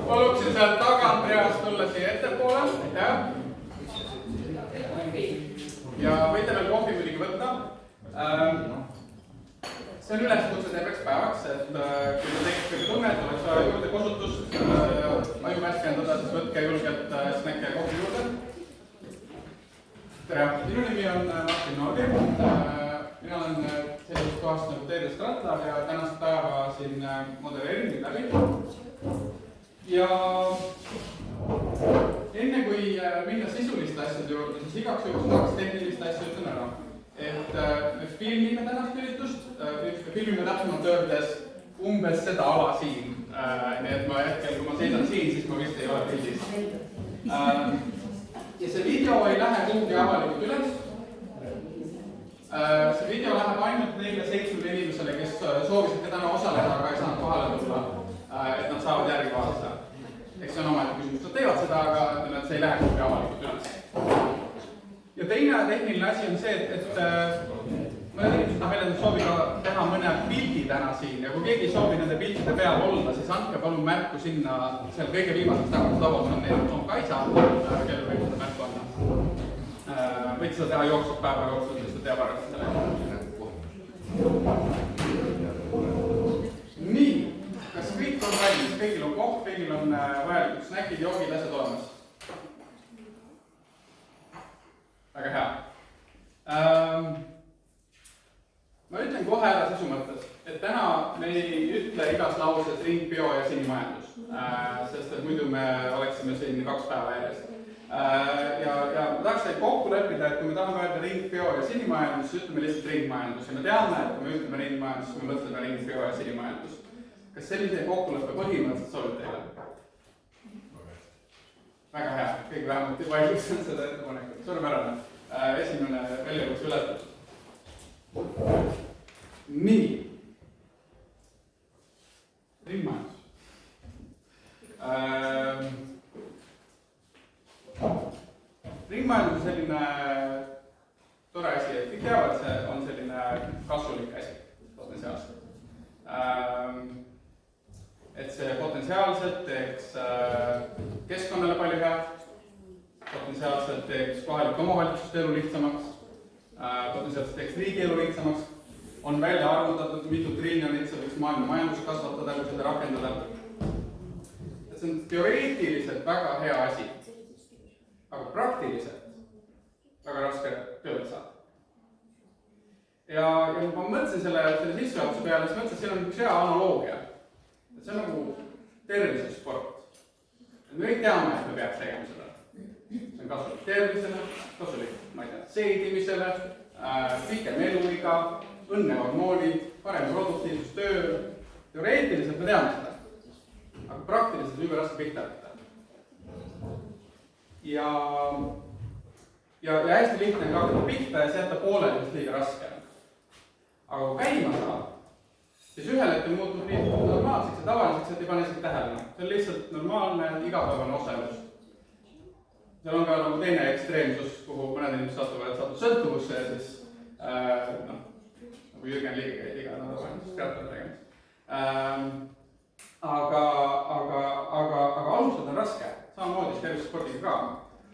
Paluksin sealt tagant reast tulla siia ettepoole. Ja võite veel kohvi muidugi võtta. See on üleskutse terveks päevaks, et kui te tekib tunne, et oleks vaja juurde kosutust, aju värskendada, siis võtke julgelt snäkke ja kohvi juurde. Tere, minu nimi on Martin Noordi. Mina olen sellisest kohast nagu Teede Stratlar ja tänast päeva siin modereerin läbi. Ja enne kui minna sisuliste asjade juurde, siis igaks juhuks 2 tehnilist asja ütlen ära. Et me filmime tänast üritust, me filmime täpsemalt öeldes umbes seda ala siin. Nii et ma hetkel, kui ma seisan siin, siis ma vist ei ole pildis. Ja see video ei lähe kuhugi avalikult üles. See video läheb ainult neile 7 inimesele, kes soovisid ka täna osaleda, aga ei saanud kohale tulla, et nad saavad järgi vaadata. Eks see on omaette küsimus, nad teevad seda, aga see ei lähe kuhugi avalikult üles. Ja teine tehniline asi on see, et mõned inimesed väljendavad soovi ka teha mõne pildi täna siin ja kui keegi soovib nende piltide peal olla, siis andke palun märku sinna seal kõige viimasest tagant lauas on neil on Kaisa, kellel võib seda märku anda. Võid seda teha jooksvalt päeva jooksvalt, siis ta teab ära selle. Nii, kas kõik on valmis? Kõigil on koht, kõigil on vajalikud snäkid, joogid, asjad olemas? Väga hea. Ma ütlen kohe ära sisu mõttes, et täna me ei ütle igas lauses ringbio ja sinimajandus, sest et muidu me oleksime siin 2 päeva järjest. Ja ma tahaks teid kokku leppida, et kui me tahame öelda ringbio ja sinimajandus, siis ütleme lihtsalt ringmajandus ja me teame, et kui me ütleme ringmajandus, siis me mõtleme ringbio ja sinimajandus. Kas sellise kokkuleppe põhimõtteliselt sobib teile? Väga hea, kõik vähemalt vaidlustan seda ettepanekut. Suurepärane. Esimene väljakutse ületatud. Nii. Ringmajandus. Ringmajandus on selline tore asi, et kõik teavad, et see on selline kasulik asi potentsiaalselt. Et see potentsiaalselt teeks keskkonnale palju head, potentsiaalselt teeks kohalike omavalitsuste elu lihtsamaks, potentsiaalselt teeks riigi elu lihtsamaks, on välja arvutatud mitu triljonit, see võiks maailma majandus kasvatada, kui seda rakendada. Et see on teoreetiliselt väga hea asi, aga praktiliselt väga raske tööle saada. Ja ma mõtlesin selle sissejuhatuse peale, siis mõtlesin, et siin on üks hea analoogia. Et see on nagu tervisesport. Me kõik teame, et me peaks tegema seda. See on kasulik tervisele, kasulik, ma ei tea, seedimisele, pikem eluiga, õnnehormoonid, parem produktiivsus töö. Teoreetiliselt me teame seda, aga praktiliselt on juba raske pihta võtta. Ja hästi lihtne on hakata pihta ja see jätta pooleli, mis liiga raske on. Aga kui käima saab, siis ühel hetkel muutub nii normaalseks ja tavaliseks, et ei pane isegi tähelepanu. See on lihtsalt normaalne igapäevane osalus. Seal on ka nagu teine ekstreemsus, kuhu mõned inimesed satuvad sõltuvusse ja siis nagu Jürgen Liiga käid iga nädal teatud tegemist. Aga alustada on raske, samamoodi tervisespordiga ka.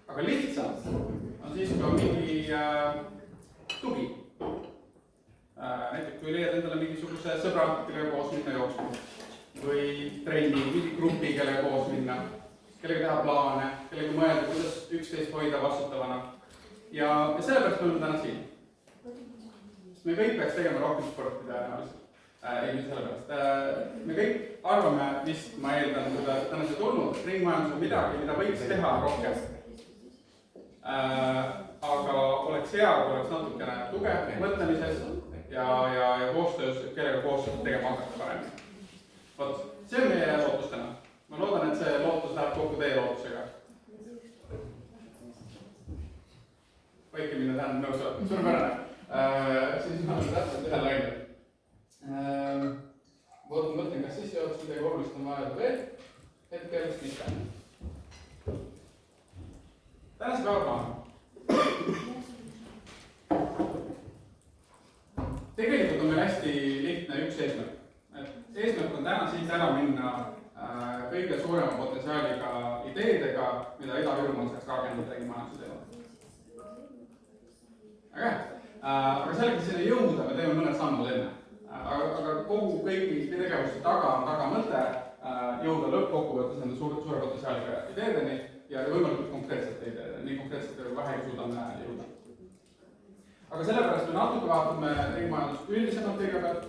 Aga lihtsalt on siis, kui on mingi tugi. Näiteks kui leiad endale mingisuguse sõbra, kellega koos minna jooksma või trenni, mingi grupi, kellega koos minna, kellega teha plaane, kellega mõelda, kuidas üksteist hoida vastutavana. Ja sellepärast me oleme täna siin. Me kõik peaks tegema rohkem sporti tõenäoliselt. Ei, mitte sellepärast. Me kõik arvame vist, ma eeldan, kui ta täna see tulnud, et ringmajandus on midagi, mida võiks teha rohkem. Aga oleks hea, kui oleks natukene tuge mõtlemises ja koostöös, kellega koostöös tegema hakata paremini. Vot, see on meie lootus täna. Ma loodan, et see lootus läheb kokku teie lootusega. Võike minna tähendab nõus olema. Suurepärane. Siis ma olen täpselt ühe laine. Mõtlen, kas sissejuhatus midagi olulist on vaja veel. Hetkel mitte. Tänase päeva plaan. Tegelikult on meil hästi lihtne üks eesmärk. Eesmärk on täna siit ära minna kõige suurema potentsiaaliga ideedega, mida Ida-Virumaal saaks rakendada ringmajanduse teemal. Äge. Aga selleks sinna jõuda, me teeme mõned sammud enne. Aga kõigi tegevuste taga on mõte jõuda lõppkokkuvõttes nende suure potentsiaaliga ideedeni ja võimalikult konkreetsete ideedeni, nii konkreetsete kui vähegi suudame jõuda. Aga sellepärast me natuke vaatame ringmajandust üldisemalt kõigepealt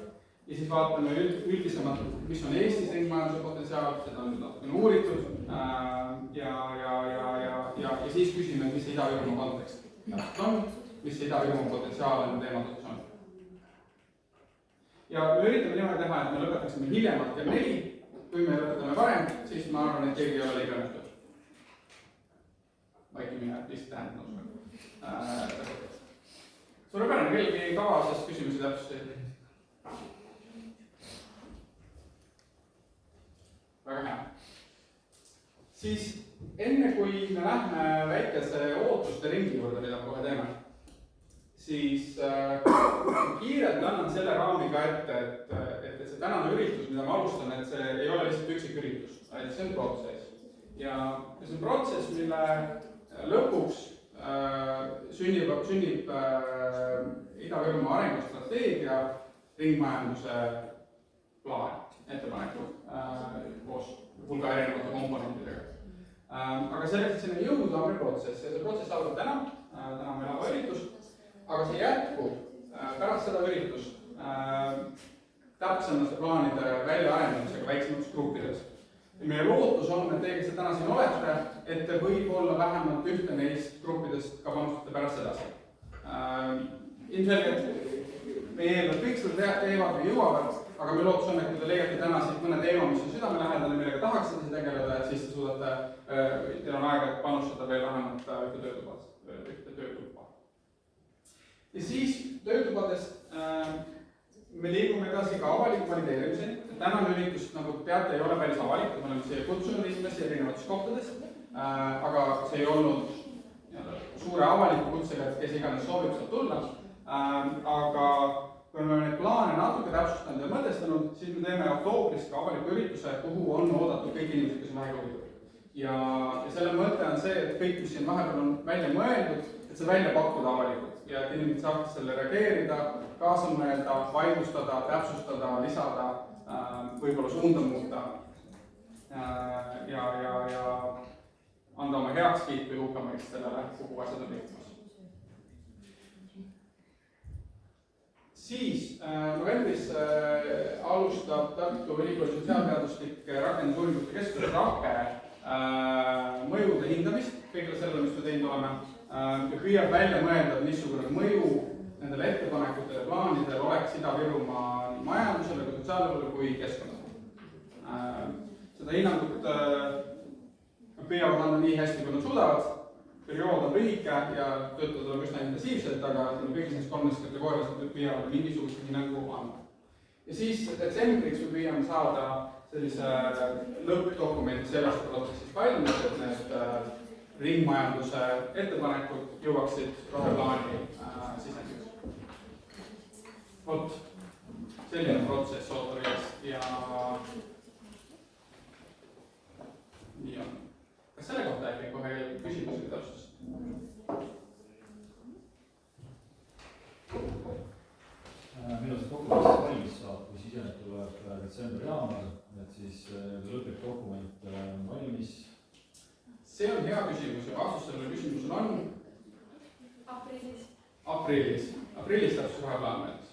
ja siis vaatame üldisemalt, mis on Eestis ringmajanduse potentsiaal, seda on natukene uuritud ja siis küsime, mis see Ida-Virumaa kontekst on, mis see Ida-Virumaa potentsiaal on teemadeks on. Ja me üritame niimoodi teha, et me lõpetaksime hiljemalt kell 4, kui me lõpetame varem, siis ma arvan, et keegi ei ole liiga õnnetud. Vaikimine lihtsalt tähendab. Suurepärane, kellegi kavas küsimusi täpsusti. Väga hea. Siis enne kui me lähme väikese ootuste ringi juurde, mida me kohe teeme, siis kiirelt annan selle raamiga ette, et see tänane üritus, mida ma alustan, et see ei ole lihtsalt üksik üritus, vaid see on protsess. Ja see on protsess, mille lõpuks sünnib Ida-Virumaa arengustrateegia ringmajanduse plaan, ettepanekud koos hulga erinevate komponentidega. Aga selleks, et sinna jõuda on meil protsess ja see protsess algab täna on meil elava üritus, aga see jätkub pärast seda üritust täpsemate plaanide väljaarendamisega väiksemates gruppides. Ja meie lootus on, et teie, kes te täna siin olete, et te võib-olla vähemalt ühte neist gruppidest ka panustate pärast edasi. Ilmselgelt meie eeldavad kõik seda teevad või jõuavad, aga meie lootus on, et kui te leiate täna siit mõne teema, mis on südamelähedane, millega tahaksite tegeleda, siis te suudate, teil on aega panustada veel vähemalt ühte töötuppa. Ja siis töötubadest me liigume edasi ka avaliku valideerimiseni. Tänane üritus, nagu teate, ei ole päris avalik, me oleme siia kutsunud inimesi erinevates kohtades, aga see ei olnud suure avaliku kutsega, et kes iganes soovib saab tulla. Aga kui me neid plaane natuke täpsustanud ja mõtestanud, siis me teeme oktoobris ka avaliku ürituse, kuhu on oodatud kõik inimesed, kes on vähegi huvitatud. Ja selle mõte on see, et kõik, mis siin vahepeal on välja mõeldud, et see välja pakkuda avalikult ja et inimesed saavad selle reageerida, kaasa mõelda, vaidlustada, täpsustada, lisada, võib-olla suunda muuta ja anda oma heakskiit või hukkamõist sellele, kuhu asjad on liikumas. Siis novembris alustab Tartu Ülikooli sotsiaalteaduslik rakendusuuringute keskus Rakvere mõjude hindamist kõigile sellele, mis me teinud oleme. Ja püüab välja mõelda, missugune mõju nendele ettepanekutele ja plaanidele oleks Ida-Virumaa nii majandusele, kui sotsiaalelule, kui keskkonnale. Seda hinnangut püüavad anda nii hästi, kui nad suudavad. Periood on lühike ja töötajad on üsna intensiivselt, aga kõigis neist kolmest kategooriast püüavad mingisugust hinnangu anda. Ja siis detsembriks me püüame saada sellise lõppdokumendi sellest protsessist valmis, et need ringmajanduse ettepanekud jõuaksid roheplaani sisendis. Vot, selline protsess ootab eest ja nii on. Kas selle kohta äkki kohe küsimusi täpsust? Millal see dokument valmis saab, kui sisend tuleb detsembri-jaanuar, et siis lõplik dokument on valmis? See on hea küsimus ja vastus sellele küsimusele on? Aprillis. Aprillis täpsus roheplaan valmis.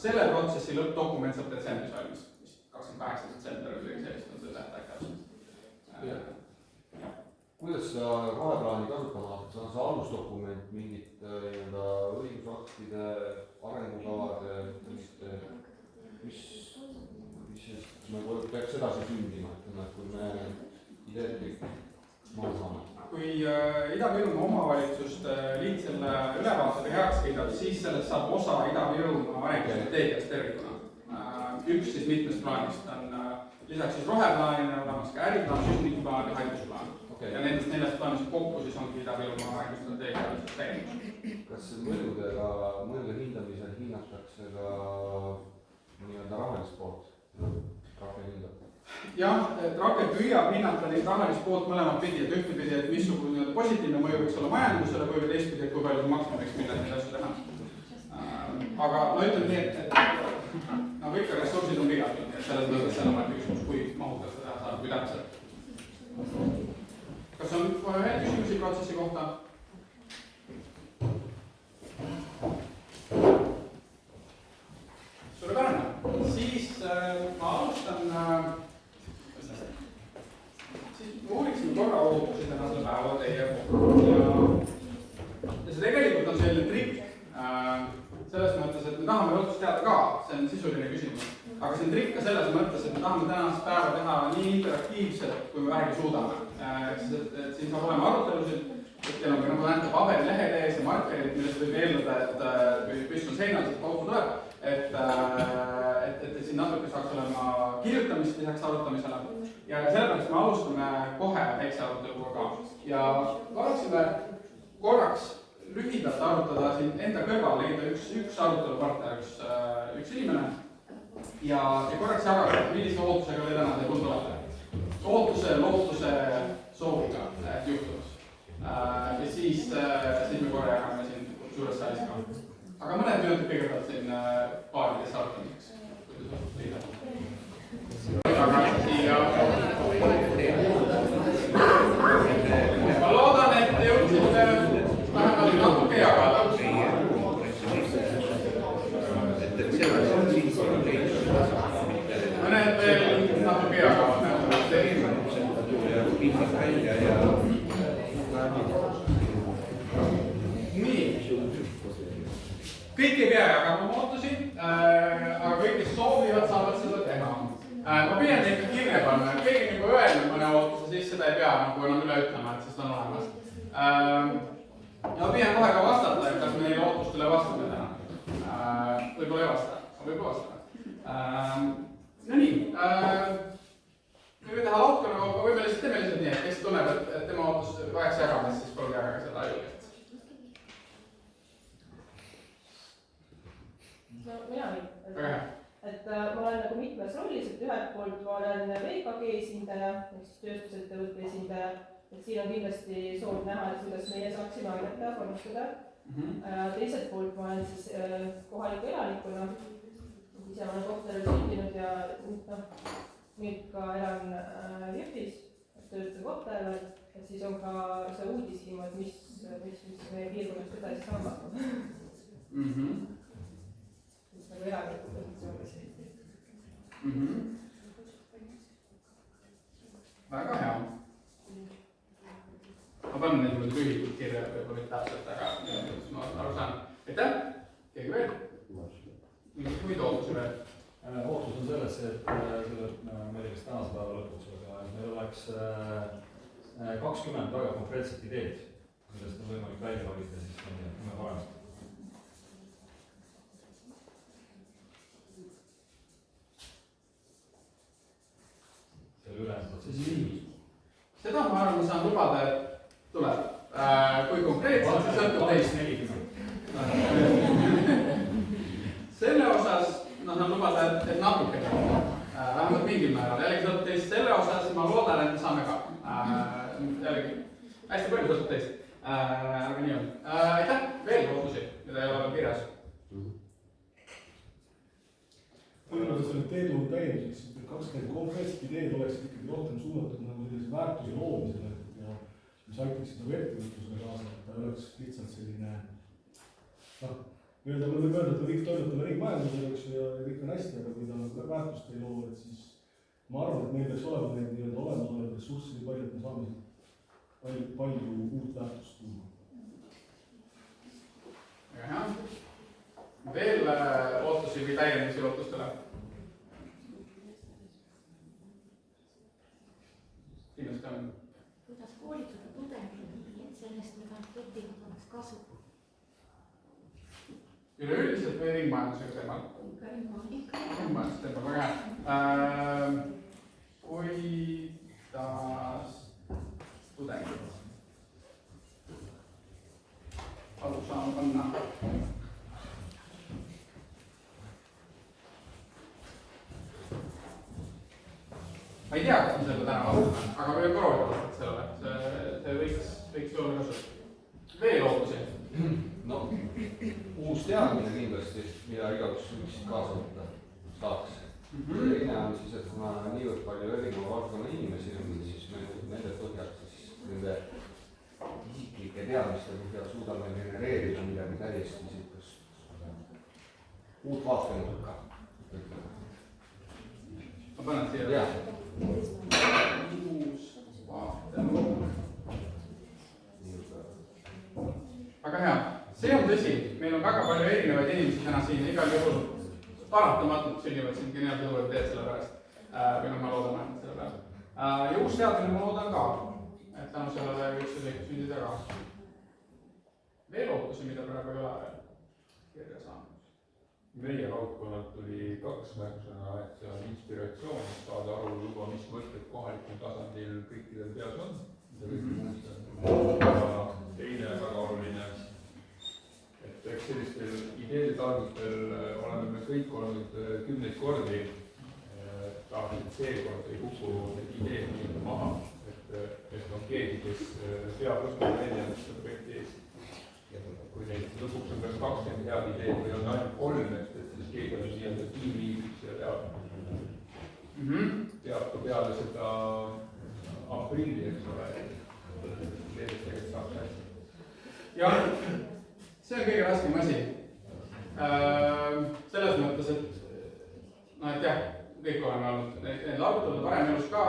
Selle protsessi lõppdokument saab detsembris valmis. 28. detsember või sellist on see tähtaeg täpselt. Kuidas seda roheplaani kasutama hakkab? See on see alusdokument, mingit õigusaktide, arengukavade, mis peaks edasi sündima, kui me ideed kõik maha saame. Kui Ida-Virumaa omavalitsuste liit selle ülevaatega heaks kiidab, siis sellest saab osa Ida-Virumaa arengustrateegiast tervikuna. Üks siis mitmest plaanist on lisaks siis roheplaanile olemas ka äriplaan, süsnikuplaan ja haigusplaan. Ja nendest neljast plaanist kokku siis ongi Ida-Virumaa arengustrateegia täiendus. Kas mõjude hindamisel hinnatakse ka nii-öelda rahalist poolt? jah, et rakend püüab hinnata neid rahalist poolt mõlemat pidi, et ühtepidi, et missugune positiivne mõju võiks olla majandusele, kui või teistpidi, et kui palju see maksma võiks minna, et neid asju teha. Aga no ütleme nii, et nagu ikka ressursid on piiratud, et selles mõttes see on omaette küsimus, kui mahukalt seda teha saab, kui täpselt. Kas on kohe veel küsimusi protsessi kohta? Suurepärane. Siis ma alustan, siis ma uuriksin korra ootusi tänasel päeval teie kohta. Ja see tegelikult on selline trikk selles mõttes, et me tahame ootust teada ka, see on sisuline küsimus. Aga see on trikk ka selles mõttes, et me tahame tänast päeva teha nii interaktiivselt, kui me vähegi suudame. Et siin saab olema arutelusid, et teil on ka nagu näete paberilehed ees ja markerid, millest võib eeldada, et püst on seinal, sest pauku tuleb. Et siin natuke saaks olema kirjutamist lisaks arutamisele. Ja sellepärast me alustame kohe väikse aruteluga ka. Ja tahaksime korraks lühidalt arutada siin enda kõrval, leida üks arutelupartner, üks inimene. Ja korraks jagada, millise ootusega te täna teie poolt olete. Ootuse, lootuse, sooviga juhtumas. Ja siis me korra jagame siin suures saalis ka. Aga mõned minutid kõigepealt siin paarides arutamiseks. Ma loodan, et jõudsite vähemalt natuke jagada. Mõned veel natuke jagavad. Nii. Kõik ei pea jagama ootusi, aga kõik, kes soovivad, saavad seda teha. Ma püüan neid kirja panna, keegi on juba öelnud mõne ootuse, siis seda ei pea nagu enam üle ütlema, et siis ta on olemas. Ja ma püüan kohe ka vastata, et kas me neile ootustele vastame täna. Võib-olla ei vasta, võib-olla vastame. No nii, võime teha lautkonna kaupa, võime lihtsalt teeme lihtsalt nii, et kes tunneb, et tema ootus vajaks jagamist, siis palun jagage seda julgelt. No mina võin, et ma olen nagu mitmes rollis, et ühelt poolt ma olen VKG esindaja, tööstusettevõtte esindaja, et siin on kindlasti soov näha, et kuidas meie saaksime aidata, panustada. Teiselt poolt ma olen siis kohaliku elanikuna, ise ma olen Kohtadel sündinud ja nüüd ka elan Jõhvis, töötan Kohtadel, et siis on ka see uudishimu, et mis meie piirkonnast edasi saama hakkab. Nagu elaniku positsioonis. Väga hea. Ma panen neid lühidalt kirja, võib-olla mitte täpselt, aga ma aru saan. Aitäh! Keegi veel? Mingid muid ootusi veel? Ootus on selles, et meil oleks tänase päeva lõpuks, aga meil oleks 20 väga konkreetset ideed, millest on võimalik välja valida, siis me vanemast. Seda ma arvan, ma saan lubada, et tuleb. Kui konkreetselt, siis sõltub teist. Selle osas saan lubada, et natuke vähemalt mingil määral. Jällegi sõltub teist. Selle osas ma loodan, et me saame ka. Jällegi, hästi palju sõltub teist. Aga nii on. Aitäh! Veel ootusi, mida ei ole veel kirjas. Kõigepealt selle teedu täienduseks, et 20 konkreetset ideed oleksid ikkagi rohkem suunatud nagu sellise väärtuse loomisele ja mis aitaksid nagu ettevõtlusele kaasa, et ta oleks lihtsalt selline võib öelda, et me kõik toimetame ringmajandusele, eks ju, ja kõik on hästi, aga kui ta nagu väärtust ei loo, et siis ma arvan, et meil peaks olema neid nii-öelda olemasolevaid ressurssi nii palju, et me saame palju uut väärtust tuua. Väga hea. Veel ootusi või täiendamisi ootustele? Kindlasti on. Kuidas koolitada tudengeid, et sellest, mida õpivad, oleks kasu? Üleüldiselt või ringmajandusega teemal? Ringmajandus teemal, väga hea. Kuidas tudengid? Alu saama panna. ma ei tea, kas me selle täna vaatame, aga me võime proovida sellele, see võiks olla kasulik. Veel ootusi? No, uus teadmine kindlasti, mida igaüks võiks kaasa võtta saaks. Teine on siis, et kuna niivõrd palju erineva valdkonna inimesi on, siis me nende põhjal siis nende isiklike teadmiste põhjal suudame genereerida midagi täiesti siukest uut vaatenurka. Ma panen siia uus vaatenurk. Väga hea. See on tõsi, meil on väga palju erinevaid inimesi täna siin, igal juhul paratamatult sünnivad siin geniaalsed uued ideed selle pärast. Või ma loodan ainult selle pärast. Ja uus teadmine ma loodan ka, et tänu sellele võiks see kõik sündida ka. Veel ootusi, mida praegu ei ole veel kirja saanud. Meie valdkonnalt tuli 2 märksõna, et see on inspiratsioon, saada aru juba, mis mõtted kohalikul tasandil kõikidel peas on. Teine väga oluline, et eks sellistel ideede targustel oleme me kõik olnud 10 kordi. Tahaks, et seekord ei kuku need ideed nii maha, et on keegi, kes peab uskuma välja projekti eest. Kui neid lõpuks on kas 20 head ideed või on ainult 3, et siis keegi on nii-öelda tiimliidiks ja teab ka peale seda aprilli, eks ole, ideedest tegelikult saaks hästi. Jah, see on kõige raskem asi. Selles mõttes, et jah, kõik oleme olnud neid arutelud varem elus ka.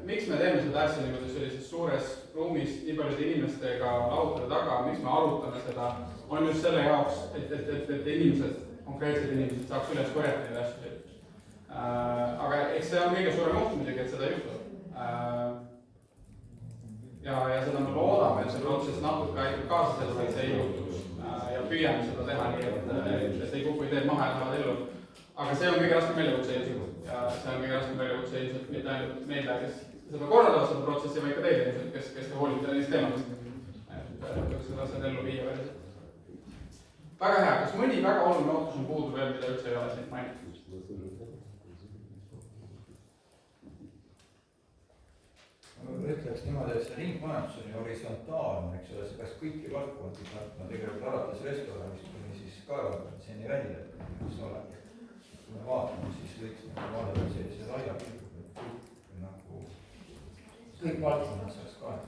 Miks me teeme seda asja niimoodi sellises suures ruumis nii paljude inimestega laudade taga, miks me arutame seda, on just selle jaoks, et inimesed, konkreetsed inimesed saaks üles korjata neid asju. Aga eks see on kõige suurem oht muidugi, et seda juhtub. Ja seda me loodame, et see protsess natuke kaasa seda, et see ei juhtuks. Ja püüame seda teha nii, et ei kuku ideed maha ja lähevad ellu. Aga see on kõige raskem väljakutse ilmselt. Ja see on kõige raskem väljakutse ilmselt mitte ainult meile, kes seda korraldavad seda protsessi, vaid ka teile ilmselt, kes te hoolite neist teemadest. Kuidas seda asjad ellu viia veel. Väga hea, kas mõni väga oluline ootus on puudu veel, mida üldse ei ole siin mainitud? Ma ütleks niimoodi, et see ringmajandus on ju horisontaalne, eks ole, see peaks kõiki valdkondi katma, tegelikult alates restoranist kuni siis kaevandamiseni välja, mis oleb. Kui me vaatame, siis võiks vaadata sellise laia pilgu, et nagu kõik valdkonnad saaks kaetud.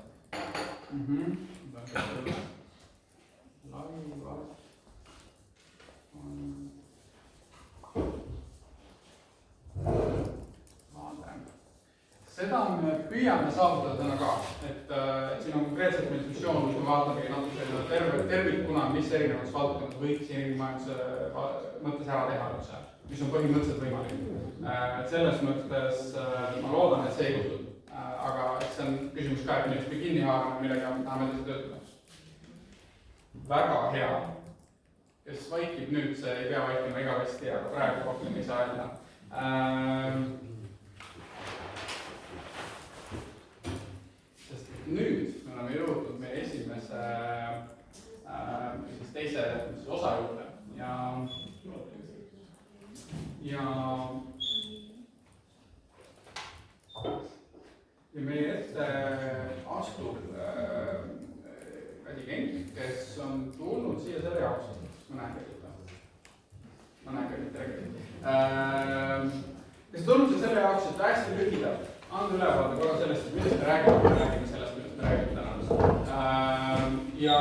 Seda me püüame saavutada täna ka, et siin on konkreetselt meil missioon, kus me vaatamegi natuke tervikuna, mis erinevates valdkondades võiks ringmajanduse mõttes ära teha üldse, mis on põhimõtteliselt võimalik. Selles mõttes ma loodan, et see ei juhtub, aga see on küsimus ka, et millest me kinni haarame, millega tahame tõesti töötada. Väga hea, kes vaikib nüüd, see ei pea vaikima igavesti, aga praegu rohkem ei saa öelda. Nüüd me oleme jõudnud meie esimese teise osa juurde ja meie ette astub Kadi Kenk, kes on tulnud siia selle jaoks, ma näen kes on tulnud siia selle jaoks, et hästi lühidalt anda ülevaade korra sellest, et millest me räägime sellest, millest me räägime täna. Ja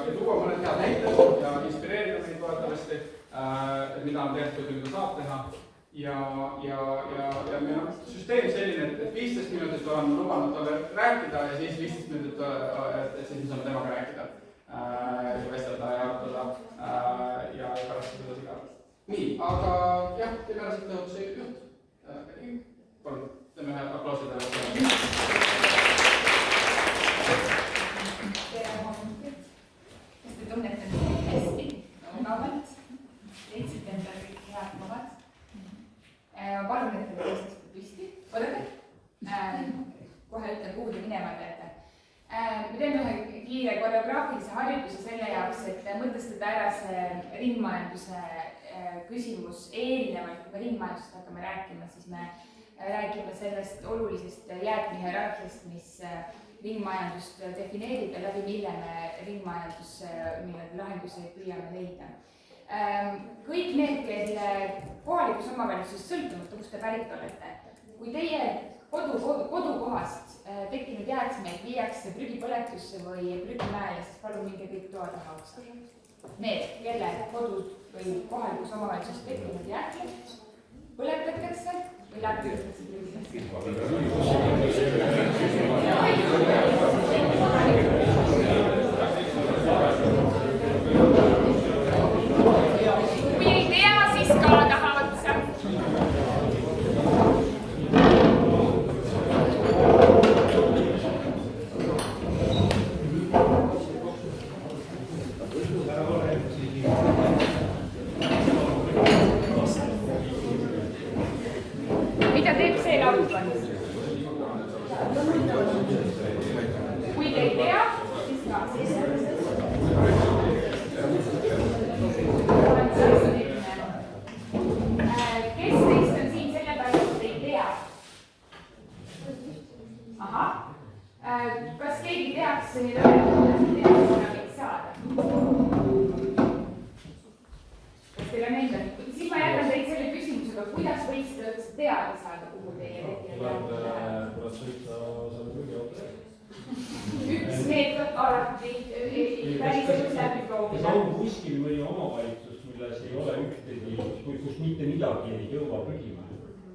tuua mõned head näited ja inspireerida meid loodetavasti, et mida on tehtud ja mida saab teha. Ja meil on süsteem selline, et 15 minutit olen lubanud talle rääkida ja siis 15 minutit, et siis me saame temaga rääkida. Ja vestelda ja arutada ja pärast seda siga. Nii, aga jah, teeme ära siit lõhutuse juht. Palun. Teeme ühe aplausi teile. Tere hommikut. Kas te tunnete mind hästi, mugavalt? Leidsite endale kõik head kohad? Palun, et te tõstate püsti. Oodake. Kohe ütle, kuhu te minema peate. Me teeme ühe kiire koreograafilise harjutuse selle jaoks, et mõtestada ära see ringmajanduse küsimus eelnevalt, kui me ringmajandusest hakkame rääkima, siis me räägime sellest olulisest jäätmehierarhiast, mis ringmajandust defineerib ja läbi mille me ringmajanduse lahendusi püüame leida. Kõik need, kelle kohalikus omavalitsuses sõltumata, kust te pärit olete, kui teie kodukohast tekkinud jäätmeid viiakse prügipõletusse või prügimäele, siis palun minge kõik toa taha otsa. Need, kelle kodud või kohalikus omavalitsuses tekkinud jäätmeid põletatakse või läbi kui ei tea, siis ka taha otsa. Mida teeb see laudkond? Kui te ei tea, siis ka. Kes teist on siin sellepärast, et ei tea? Ahah. Kas keegi teaks nüüd öelda, kuidas seda võiks saada? Kas teil on enda? Siis ma jätan teid selle küsimusega, kuidas võiksite üldse teada saada, kuhu teie tekkinud jäätmed lähevad? Tuleb sõita selle prügiautoga. Üks meetod alati päriselt läbi proovida. Kas on kuskil mõni omavalitsus, milles ei ole ühtegi, kus mitte midagi ei jõua prügimäe?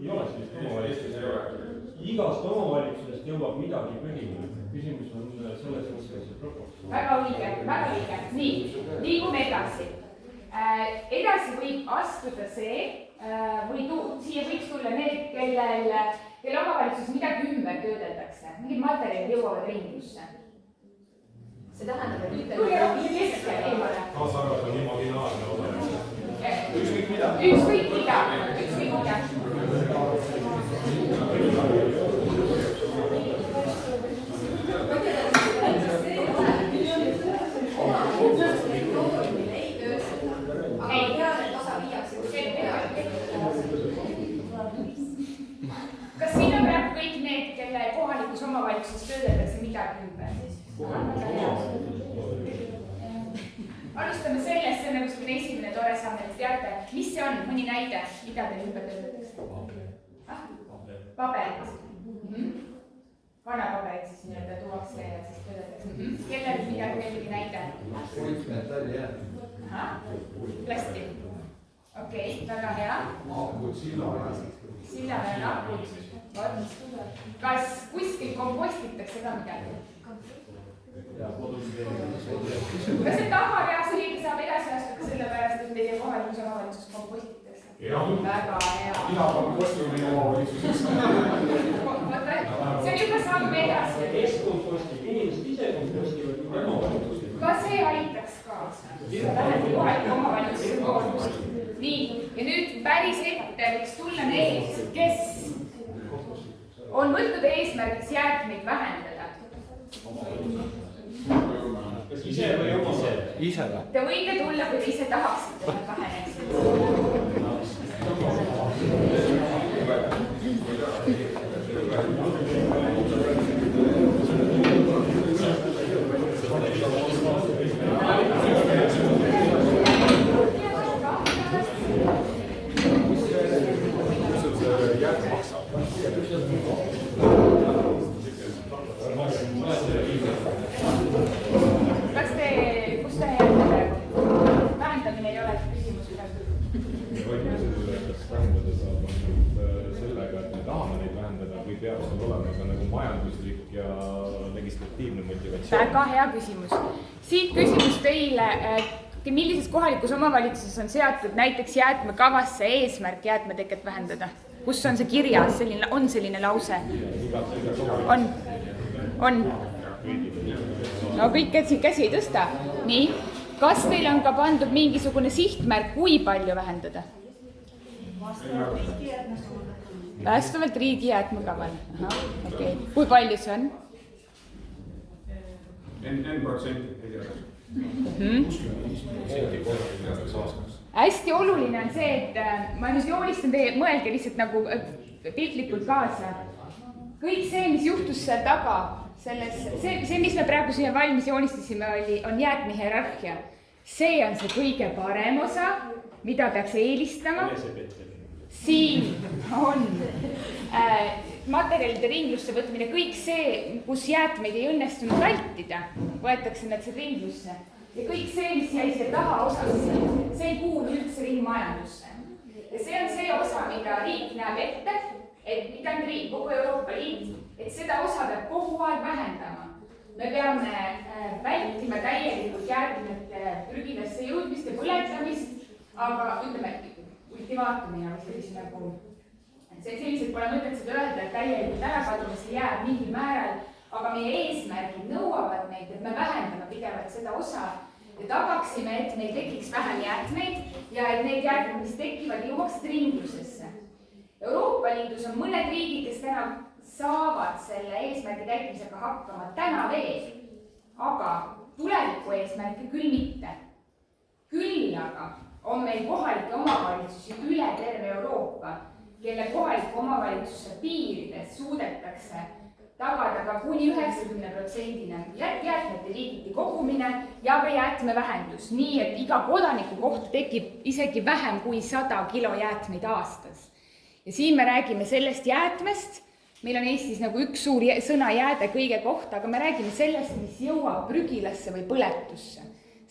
Ei ole sellist omavalitsust. Igast omavalitsusest jõuab midagi prügimäe. Küsimus on selles mõttes proportsioon. Väga õige. Nii, liigume edasi. Edasi võib astuda see, või siia võiks tulla need, kelle omavalitsus midagi ümber töödeldakse. Mingid materjalid jõuavad ringlusse. See tähendab, et ütelda keskel eemale. Kaasarvas on imaginaarne osa. Ükskõik mida. Kas siin on praegu kõik need, kelle kohalikus omavalitsuses töödeldakse midagi ümber? Alustame sellest, see on nagu selline esimene tore samm, et teate, mis see on, mõni näide, mida teil ümber töödeldakse? Paberid. Vanapaberid siis nii-öelda tuuakse ja siis töödeldakse. Kellel midagi näide? Puitmetalli jäätmed. Plasti. Okei, väga hea. Akud, Sillamäe akud. Kas kuskil kompostitakse ka midagi? Kas see tavareas riigi saab edasi astuda sellepärast, et teie kohalikus omavalitsus kompostitakse? Väga hea. Mina kompostime omavalitsuses. See on juba samm edasi. Kes kompostib? Inimesed ise kompostivad omavalitsuses. Ka see aitaks kaasa. Vähemalt kohaliku omavalitsuse koormust. Nii, ja nüüd päris ette võiks tulla need, kes on võtnud eesmärgiks jäätmeid vähendada. Kas ise või oma? Ise või? Te võite tulla, kui te ise tahaksite, et väheneks. Kus te jääte praegu? Vähendamine ei ole küsimus praegu. Kas vähendada saab sellega, et me tahame neid vähendada või peab seal olema ka nagu majanduslik ja legislatiivne motivatsioon? Väga hea küsimus. Siit küsimus teile, millises kohalikus omavalitsuses on seatud näiteks jäätmekavasse eesmärk jäätmeteket vähendada? Kus on see kirjas? On selline lause? On. No kõik käsi ei tõsta. Nii, kas teil on ka pandud mingisugune sihtmärk, kui palju vähendada? Vastavalt riigi jäätmekaval. Okei. Kui palju see on? N% Hästi oluline on see, et ma nüüd joonistan teie, mõelge lihtsalt nagu piltlikult kaasa. Kõik see, mis juhtus seal taga, see, mis me praegu siia valmis joonistasime, on jäätme hierarhia. See on see kõige parem osa, mida peaks eelistama. Siin on materjalide ringlusse võtmine, kõik see, kus jäätmeid ei õnnestunud vältida, võetakse need ringlusse. Ja kõik see, mis jäi see taha osasse, see ei kuulu üldse ringmajandusse. Ja see on see osa, mida riik näeb ette, et mida on riik, kogu Euroopa Liit, et seda osa peab kogu aeg vähendama. Me peame vältima täielikult jäätmete prügilasse jõudmist ja põletamist, aga ütleme, ultimaatumina või sellise nagu, selliselt pole mõtet seda öelda, et täielikult ärakadumise jääb mingil määral, aga meie eesmärgid nõuavad meid, et me vähendame pidevalt seda osa ja tagaksime, et meil tekiks vähem jäätmeid ja et need jäätmed, mis tekivad, jõuaksid ringlusesse. Euroopa Liidus on mõned riigid, kes täna saavad selle eesmärgi täitmisega hakkama täna veel, aga tuleviku eesmärki küll mitte. Küll aga on meil kohalike omavalitsusi üle terve Euroopa, kelle kohaliku omavalitsuse piirides suudetakse tagada ka kuni 90% jäätmete liigiti kogumine ja ka jäätmevähendus, nii et iga kodaniku kohta tekib isegi vähem kui 100 kilo jäätmeid aastas. Ja siin me räägime sellest jäätmest, meil on Eestis nagu üks suur sõna jääde kõige kohta, aga me räägime sellest, mis jõuab prügilasse või põletusse.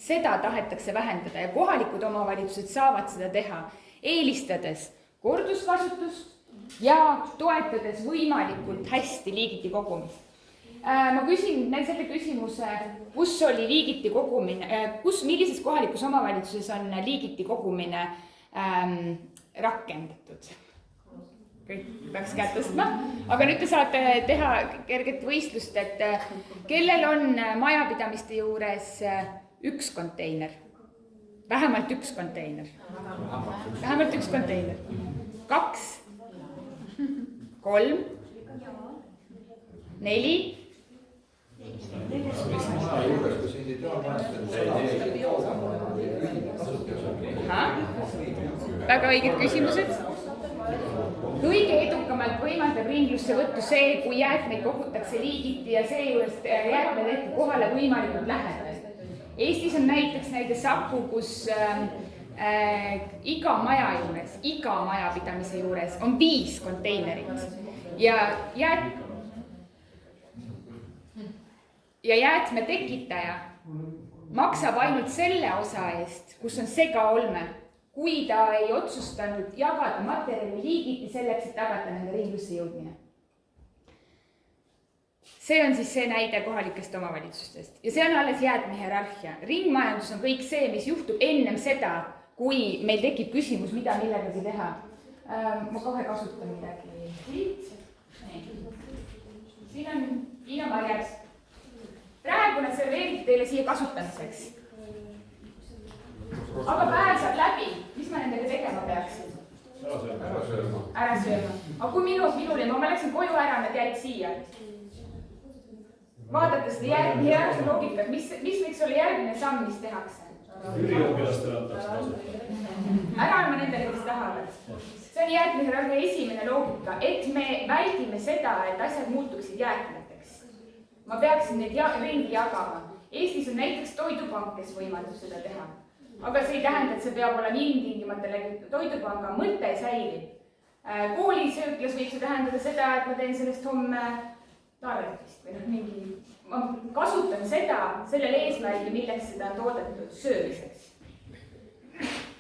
Seda tahetakse vähendada ja kohalikud omavalitsused saavad seda teha, eelistades korduskasutust ja toetades võimalikult hästi liigiti kogumist. Ma küsin selle küsimuse, kus oli liigiti kogumine, millises kohalikus omavalitsuses on liigiti kogumine rakendatud? Kõik peaks käed tõstma, aga nüüd te saate teha kerget võistlust, et kellel on majapidamiste juures üks konteiner? Vähemalt üks konteiner. Vähemalt üks konteiner. 2, 3, 4. Väga õiged küsimused. Kõige edukamalt võimaldab ringlusse võttu see, kui jäätmeid kogutakse liigiti ja seejuures jäätmed tehti kohale võimalikult lähedal. Eestis on näiteks Saku, kus iga maja juures, iga majapidamise juures on 5 konteinerit ja jäätme tekitaja maksab ainult selle osa eest, kus on segaolme, kui ta ei otsustanud jagada materjali liigiti selleks, et tagada nende ringlusse jõudmine. See on siis see näide kohalikest omavalitsustest ja see on alles jäätme hierarhia. Ringmajandus on kõik see, mis juhtub ennem seda, kui meil tekib küsimus, mida millegagi teha. Ma kohe kasutan midagi siit. Siin on viinamarjad. Praegu nad serveeriti teile siia kasutamiseks. Aga päev saab läbi, mis ma nendega tegema peaksin? Ära sööma. Aga kui minul ja ma läksin koju ära, nad jäid siia. Vaadata seda järgmine loogikat, mis võiks olla järgmine samm, mis tehakse? Üliõpilastele antakse kasutada. Ära ma nendele, kes tahavad. See on jäätmehierarhia esimene loogika, et me väldime seda, et asjad muutuksid jäätmeteks. Ma peaksin neid ringi jagama. Eestis on näiteks toidupank, kes võimaldab seda teha. Aga see ei tähenda, et see peab olema ilmtingimata toidupanga mõte säilib. Koolisööklas võib see tähendada seda, et ma teen sellest homme tarvetist või mingi, ma kasutan seda sellel eesmärgil, milleks seda on toodetud söömiseks.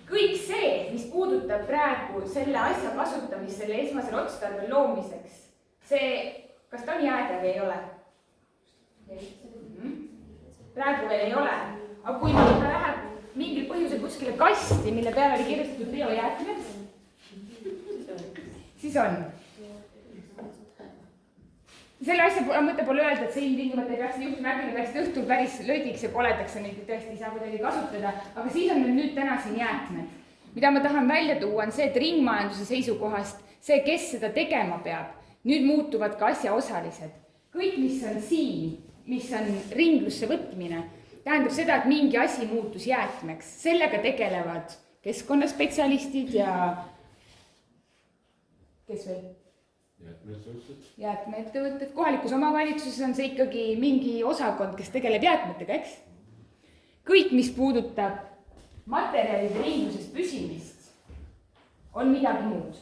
Kõik see, mis puudutab praegu selle asja kasutamist, selle esmasel otstarbel loomiseks, see, kas ta on jääde või ei ole? Praegu veel ei ole, aga kui ta läheb mingil põhjusel kuskile kasti, mille peale oli kirjutatud biojäätmed, siis on. Selle asja mõte pole öelda, et see ilmtingimata ei peaks juhtuma äkki, peaks õhtul päris löödiks ja koledaks ja neid tõesti ei saa kuidagi kasutada, aga siis on nüüd täna siin jäätmed. Mida ma tahan välja tuua on see, et ringmajanduse seisukohast see, kes seda tegema peab, nüüd muutuvad ka asja osalised. Kõik, mis on siin, mis on ringlusse võtmine, tähendab seda, et mingi asi muutus jäätmeks. Sellega tegelevad keskkonnaspetsialistid ja kes veel? jäätmeettevõtted, kohalikus omavalitsuses on see ikkagi mingi osakond, kes tegeleb jäätmetega, eks? Kõik, mis puudutab materjalide ringluses püsimist, on midagi muud.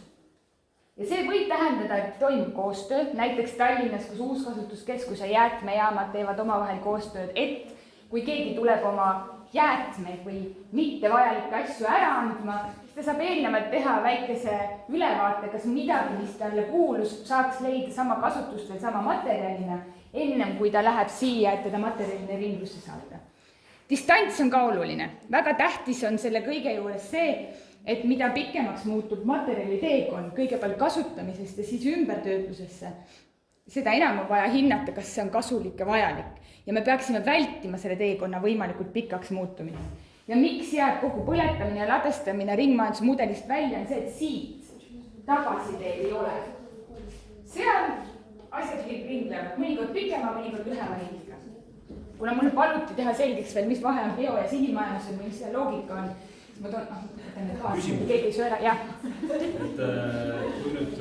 Ja see võib tähendada, et toimub koostöö, näiteks Tallinnas, kus uuskasutuskeskus ja jäätmejaamad teevad omavahel koostööd, et kui keegi tuleb oma jäätmeid või mittevajalikke asju ära andma, siis ta saab eelnevalt teha väikese ülevaate, kas midagi, mis talle kuulus, saaks leida sama kasutust või sama materjalina, ennem kui ta läheb siia, et teda materjaline ringlusse saada. Distants on ka oluline. Väga tähtis on selle kõige juures see, et mida pikemaks muutub materjali teekond kõigepealt kasutamisest ja siis ümbertöötlusesse, seda enam on vaja hinnata, kas see on kasulik ja vajalik. Ja me peaksime vältima selle teekonna võimalikult pikaks muutumist. Ja miks jääb kogu põletamine ja ladestamine ringmajandusmudelist välja, on see, et siit tagasiteed ei ole. Seal asjad ringlevad, mõnikord pikema, mõnikord lühema hindiga. Kuna mulle paluti teha selgeks veel, mis vahe on bio- ja sinimajandusel või mis see loogika on, ma võtan need kaasa, keegi ei söö ära, jah. Et kui nüüd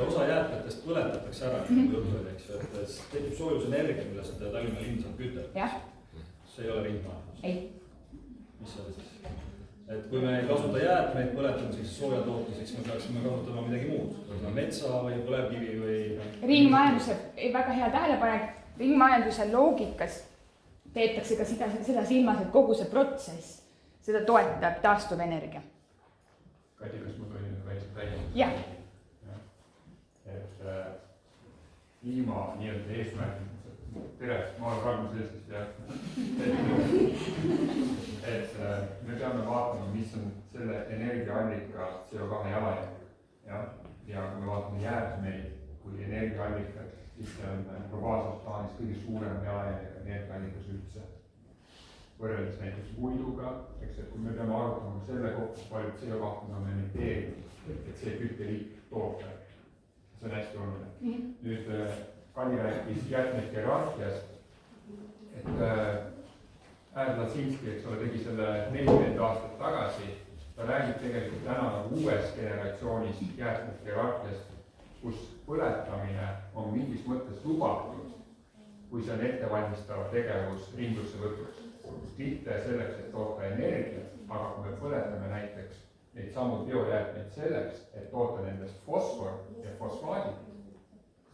osa jäätmetest põletatakse ära, siis tekib soojusenergia, millest Tallinna linn saab kütet. See ei ole ringmajandus. Ei. Mis see oli siis? Et kui me ei kasuta jäätmeid põletamiseks ja sooja tootmiseks, me peaksime kasutama midagi muud. Metsa või põlevkivi või... Ringmajanduse, väga hea tähelepanek, ringmajanduse loogikas peetakse ka seda silmas, et kogu see protsess, seda toetab taastuvenergia. Kati, kas ma tohin väikselt välja? Jah. Et kliima nii-öelda eesmärk, tere, ma olen Karmus Eestist ja et me peame vaatama, mis on selle energiaallika CO2 jalajälg. Ja kui me vaatame jäätmeid kui energiaallikat, siis see on globaalses plaanis kõige suurem jalajälg energiaallikas üldse. Võrreldes näiteks puiduga, eks, et kui me peame arutama selle kohta, palju CO2 on emiteerinud, et see kütteliik toota. See on hästi oluline. Nüüd Kani rääkis jäätmete hierarhiast, et Ladzinski, eks ole, tegi selle 40 aastat tagasi. Ta räägib tegelikult täna nagu uues generatsioonis jäätmete hierarhiast, kus põletamine on mingis mõttes lubatud, kui see on ettevalmistava tegevus ringlusse võtuks. Mitte selleks, et toota energiat, aga kui me põletame näiteks neid samu biojäätmeid selleks, et toota nendest fosfor ja fosfaadid,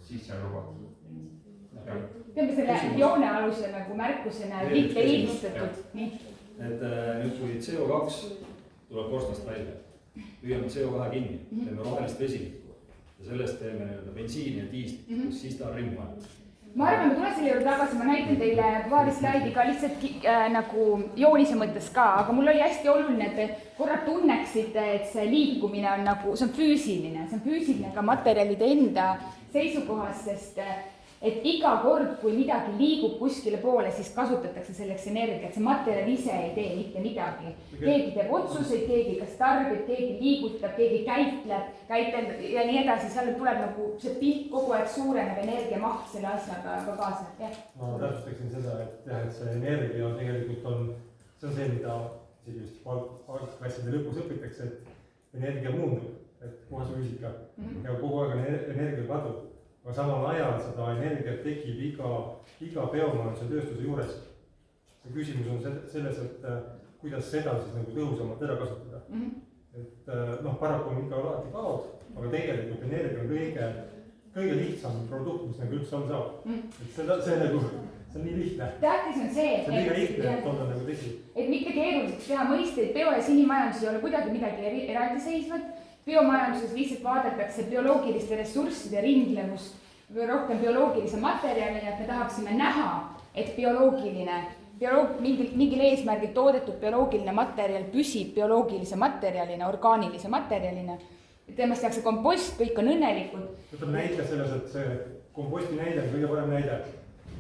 siis see on lubatud. Teeme selle joone alusel nagu märkusena mitte eelistatud. Et nüüd kui CO2 tuleb korstnast välja, püüame CO2 kinni, teeme rohelist vesinikku ja sellest teeme bensiini ja diislit, siis ta on ringmajandus. Ma arvan, ma tulen selle juurde tagasi, ma näitan teile paari slaidi ka lihtsalt nagu joonise mõttes ka, aga mul oli hästi oluline, et te korra tunneksite, et see liikumine on nagu, see on füüsiline ka materjalide enda seisukohast, sest et iga kord, kui midagi liigub kuskile poole, siis kasutatakse selleks energiat, see materjal ise ei tee mitte midagi. Keegi teeb otsuseid, keegi kas tarbib, keegi liigutab, keegi käitleb ja nii edasi, seal tuleb nagu see pilt kogu aeg suureneb energiamaht selle asjaga kaasa. Ma täpsustaksin seda, et see energia on tegelikult see on see, mida just algklasside lõpus õpitakse, et energia muundub, et puhasfüüsika ja kogu aeg on energia kadu. Aga samal ajal seda energiat tekib iga biomajanduse tööstuse juures. See küsimus on selles, et kuidas seda siis nagu tõhusamalt ära kasutada. Et paraku on ikka alati kaod, aga tegelikult energia on kõige lihtsam produkt, mis nagu üldse on saab. See on nii lihtne. Tähtis on see, see on liiga lihtne, et on nagu tõsi. Et mitte keeruliseks teha mõisteid, bio- ja sinimajandus ei ole kuidagi midagi eraldiseisvat. Biomajanduses lihtsalt vaadatakse bioloogiliste ressursside ringlevust või rohkem bioloogilise materjalina, et me tahaksime näha, et mingil eesmärgil toodetud bioloogiline materjal püsib bioloogilise materjalina, orgaanilise materjalina. Temast tehakse kompost, kõik on õnnelikud. Võtame näite selles, et see komposti näide on kõige parem näide.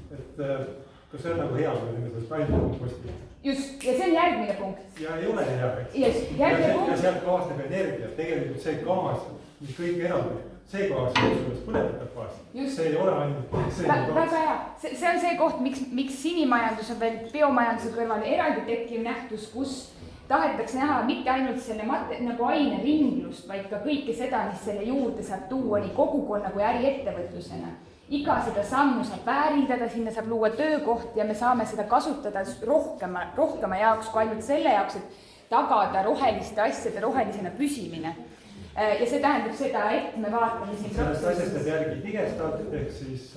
Et kas see on nagu hea, kui me sellest kaindu komposti? Just, ja see on järgmine punkt. Ja ei ole hea, eks. Ja sealt kaasneb energia. Tegelikult see gaas, mis kõik eraldi, see gaas, mis põletatab gaas. See ei ole ainult see gaas. Väga hea. See on see koht, miks sinimajandus on veel biomajanduse kõrval eraldi tekkiv nähtus, kus tahetakse näha mitte ainult selle nagu aineringlust, vaid ka kõike seda, mis selle juurde saab tuua nii kogukonna kui äriettevõtlusena. Iga seda sammu saab väärindada, sinna saab luua töökohti ja me saame seda kasutada rohkema jaoks kui ainult selle jaoks, et tagada roheliste asjade rohelisena püsimine. Ja see tähendab seda, et me vaatame siin sellest asjast jääb järgi Digestat ehk siis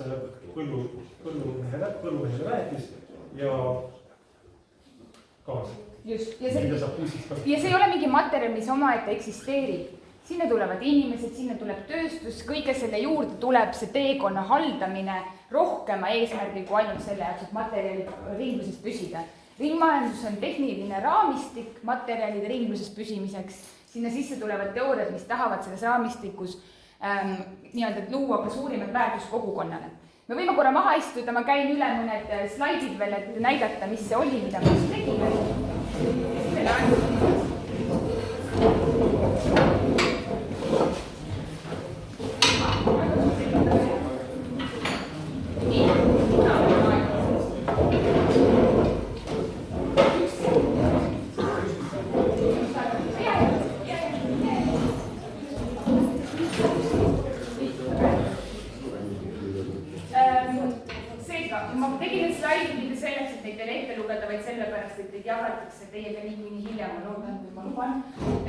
põllumehele väetis ja gaas. Just. Ja see ei ole mingi materjal, mis omaette eksisteerib. Sinna tulevad inimesed, sinna tuleb tööstus, kõige selle juurde tuleb see teekonna haldamine rohkema eesmärgi kui ainult selle jaoks, et materjalid ringluses püsida. Ringmajandus on tehniline raamistik materjalide ringluses püsimiseks. Sinna sisse tulevad teooriad, mis tahavad selles raamistikus luua ka suurimat väärtust kogukonnale. Me võime korra maha istuda, ma käin üle mõned slaidid veel, et näidata, mis see oli, mida me just tegime. Ma tegin need slaidid mitte selleks, et neid teile ette lugeda, vaid sellepärast, et teid jagatakse teiega nii hiljem, ma loodan, kui ma luban.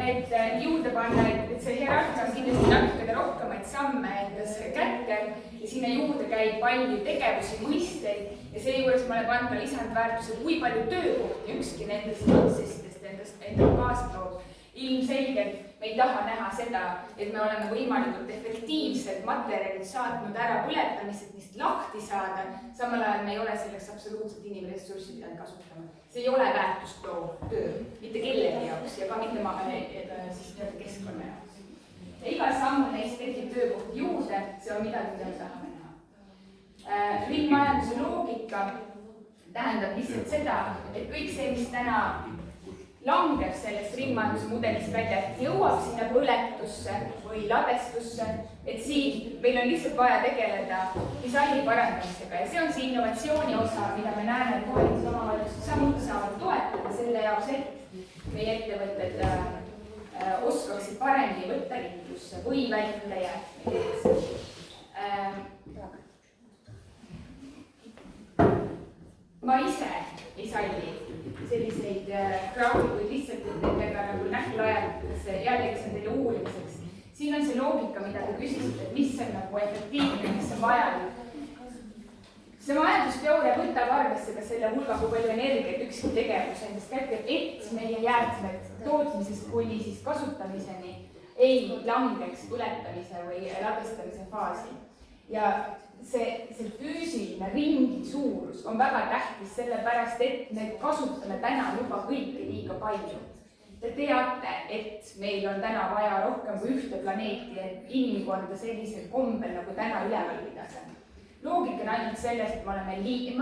Et juurde panna, et see hierarhia on kindlasti natukene rohkemaid samme endas kätte ja sinna juurde käib palju tegevusi, mõisteid ja seejuures ma olen pannud ka lisandväärtuse, kui palju töökohti ükski nendest protsessidest endaga kaasa toob. Ilmselgelt me ei taha näha seda, et me oleme võimalikult efektiivselt materjalid saatnud ära põletamised, neist lahti saada, samal ajal me ei ole selleks absoluutselt inimressurssi pidanud kasutama. See ei ole väärtust toov töö, mitte kellegi jaoks ja ka mitte keskkonna jaoks. Ja igal sammul neist tekib töökohti juurde, see on midagi, mida me tahame näha. Ringmajanduse loogika tähendab lihtsalt seda, et kõik see, mis täna langeb sellest ringmajandusmudelist välja, et jõuab sinna põletusse või ladestusse, et siin meil on lihtsalt vaja tegeleda disaini parandamisega ja see on see innovatsiooni osa, mida me näeme, et kohalikud omavalitsused samuti saavad toetada selle jaoks, et meie ettevõtted oskaksid paremini võtta ringlusse või vältida jäätmeid. Ma ise ei salli selliseid graafikuid lihtsalt, et nendega nagu nähtu ajatakse, jällegi see on teile uurimiseks. Siin on see loogika, mida te küsisite, et mis on nagu efektiivne, mis on vajalik. See majandusteooria võtab arvesse ka selle hulga, kui palju energiat ükski tegevus endast kätkeb, et meie jäätmed tootmisest kuni siis kasutamiseni ei langeks põletamise või ladestamise faasi. Ja see füüsiline ringi suurus on väga tähtis sellepärast, et me kasutame täna juba kõike liiga palju. Te teate, et meil on täna vaja rohkem kui ühte planeeti, et inimkonda sellisel kombel nagu täna üleval pidada. Loogika on ainult sellest, et me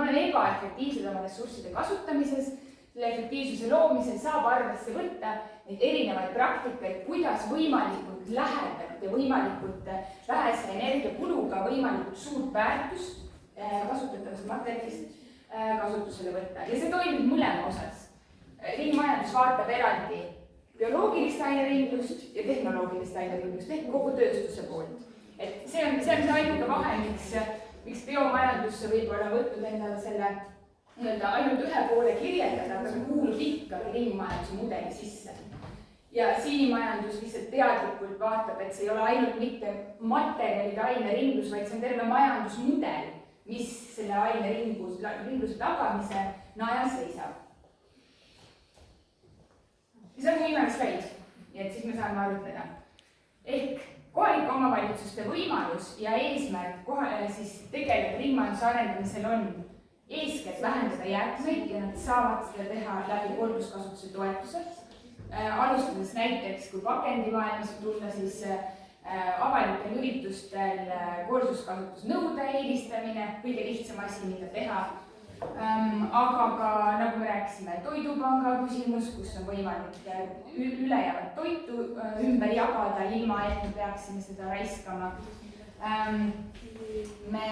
oleme ebaefektiivsed oma ressursside kasutamises, selle efektiivsuse loomisel saab arvesse võtta neid erinevaid praktikaid, kuidas võimalikult lähedalt ja võimalikult vähese energiakuluga võimalikult suurt väärtust kasutatavast materjalist kasutusele võtta. Ja see toimib mõlema osas. Ringmajandus vaatab eraldi bioloogilist aineringlust ja tehnoloogilist aineringlust ehk kogu tööstuse poolt. Et see on see ainuke vahe, miks biomajandusse võib-olla võtnud endale selle ainult ühe poole kirjeldada, aga see kuulub ikkagi ringmajanduse mudeli sisse. Ja siimajandus lihtsalt teadlikult vaatab, et see ei ole ainult mitte materjalide aineringlus, vaid see on terve majandusmudel, mis selle aineringluse tagamise najal seisab. Ja see on viimane slaid, nii et siis me saame arutleda. Ehk kohalike omavalitsuste võimalus ja eesmärk siis tegeleda ringmajanduse arendamisel on eeskätt vähendada jäätmeid ja nad saavad seda teha läbi korduskasutuse toetused. Alustades näiteks, kui pakendimaailmas tulla, siis avalikel üritustel korduskasutusnõude eelistamine, kõige lihtsam asi, mida teha. Aga ka, nagu me rääkisime, toidupanga küsimus, kus on võimalik ülejäävat toitu ümber jagada, ilma et me peaksime seda raiskama. Me